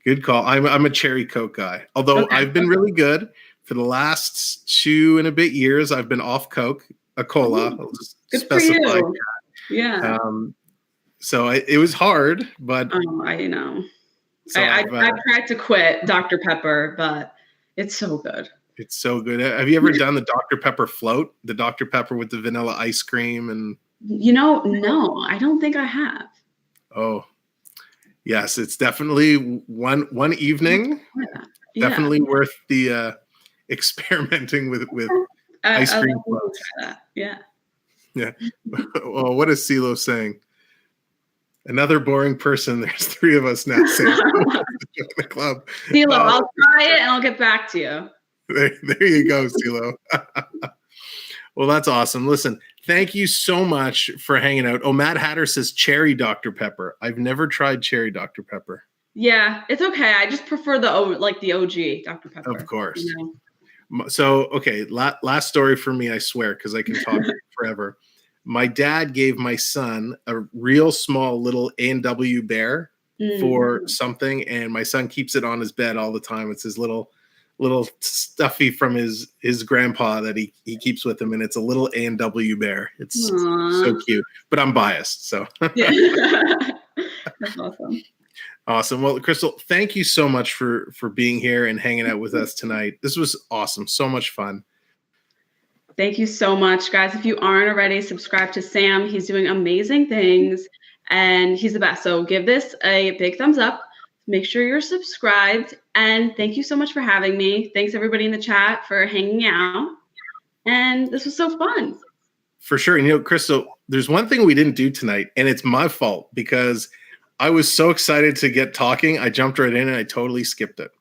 Good call. I'm a cherry Coke guy. Although I've been really good for the last 2 and a bit years. I've been off Coke, a cola. I'll just specify that. Yeah. So it was hard, but I know. So I tried to quit Dr. Pepper, but it's so good. It's so good. Have you ever done the Dr. Pepper float? The Dr. Pepper with the vanilla ice cream and no, I don't think I have. Oh, yes, it's definitely one evening. Yeah. Definitely worth the experimenting with ice cream floats. Yeah. Yeah. Well, what is CeeLo saying? Another boring person. There's 3 of us now saying the club. CeeLo, I'll try it and I'll get back to you. There you go, CeeLo. Well, that's awesome. Listen, thank you so much for hanging out. Oh, Mad Hatter says cherry Dr. Pepper. I've never tried cherry Dr. Pepper. Yeah, it's okay. I just prefer the OG Dr. Pepper. Of course. So, okay, last story for me, I swear, because I can talk forever. My dad gave my son a real small little A&W bear for something, and my son keeps it on his bed all the time. It's his little stuffy from his grandpa that he keeps with him, and it's a little A&W bear. It's so cute, but I'm biased, so. Yeah. That's awesome. Awesome. Well, Krystal, thank you so much for being here and hanging out with us tonight. This was awesome. So much fun. Thank you so much, guys. If you aren't already, subscribe to Sam. He's doing amazing things, and he's the best. So give this a big thumbs up. Make sure you're subscribed, and thank you so much for having me. Thanks, everybody in the chat, for hanging out, and this was so fun. For sure. And, Krystal, there's one thing we didn't do tonight, and it's my fault because I was so excited to get talking. I jumped right in, and I totally skipped it.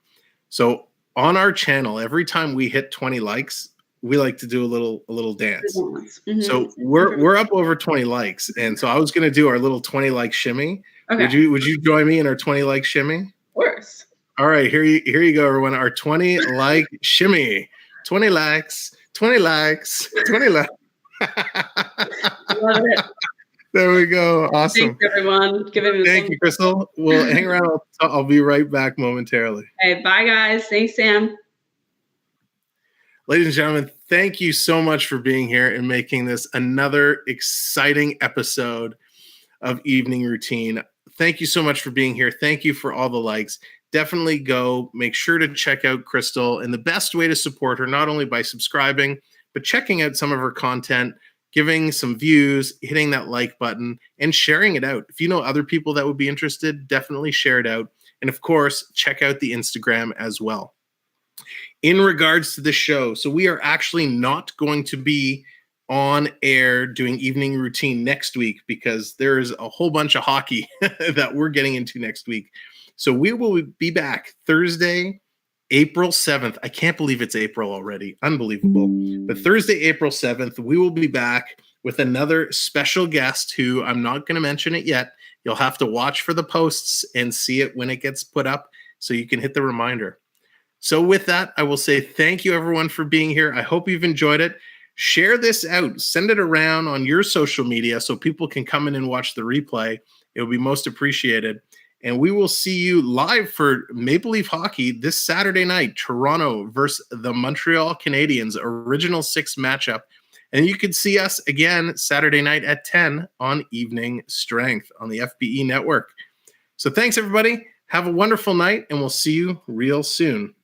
So on our channel, every time we hit 20 likes, we like to do a little dance. Mm-hmm. So we're up over 20 likes, and so I was going to do our little 20 like shimmy. Okay. Would you join me in our 20 like shimmy? Of course. All right, here you go, everyone. Our 20 like shimmy. 20 likes, 20 likes, 20 likes. Love it. There we go. Awesome. Thanks, everyone. Thank you, Krystal. Well, hang around. I'll be right back momentarily. Okay, bye, guys. Thanks, Sam. Ladies and gentlemen, thank you so much for being here and making this another exciting episode of Evening Routine. Thank you so much for being here. Thank you for all the likes. Definitely go. Make sure to check out Krystal. And the best way to support her, not only by subscribing, but checking out some of her content, giving some views, hitting that like button, and sharing it out. If you know other people that would be interested, definitely share it out. And of course, check out the Instagram as well. In regards to the show, so we are actually not going to be on air doing Evening Routine next week because there is a whole bunch of hockey that we're getting into next week. So we will be back Thursday, April 7th. I can't believe it's April already. Unbelievable. But Thursday, April 7th, we will be back with another special guest who I'm not going to mention it yet. You'll have to watch for the posts and see it when it gets put up so you can hit the reminder. So with that, I will say thank you, everyone, for being here. I hope you've enjoyed it. Share this out. Send it around on your social media so people can come in and watch the replay. It will be most appreciated. And we will see you live for Maple Leaf Hockey this Saturday night, Toronto versus the Montreal Canadiens, Original Six matchup. And you can see us again Saturday night at 10 on Evening Strength on the FBE network. So thanks, everybody. Have a wonderful night, and we'll see you real soon.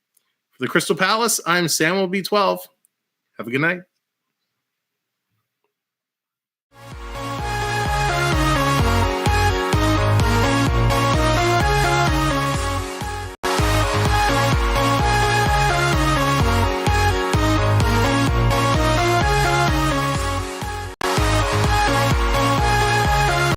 For the Krystal Palace, I'm Samuel B12. Have a good night.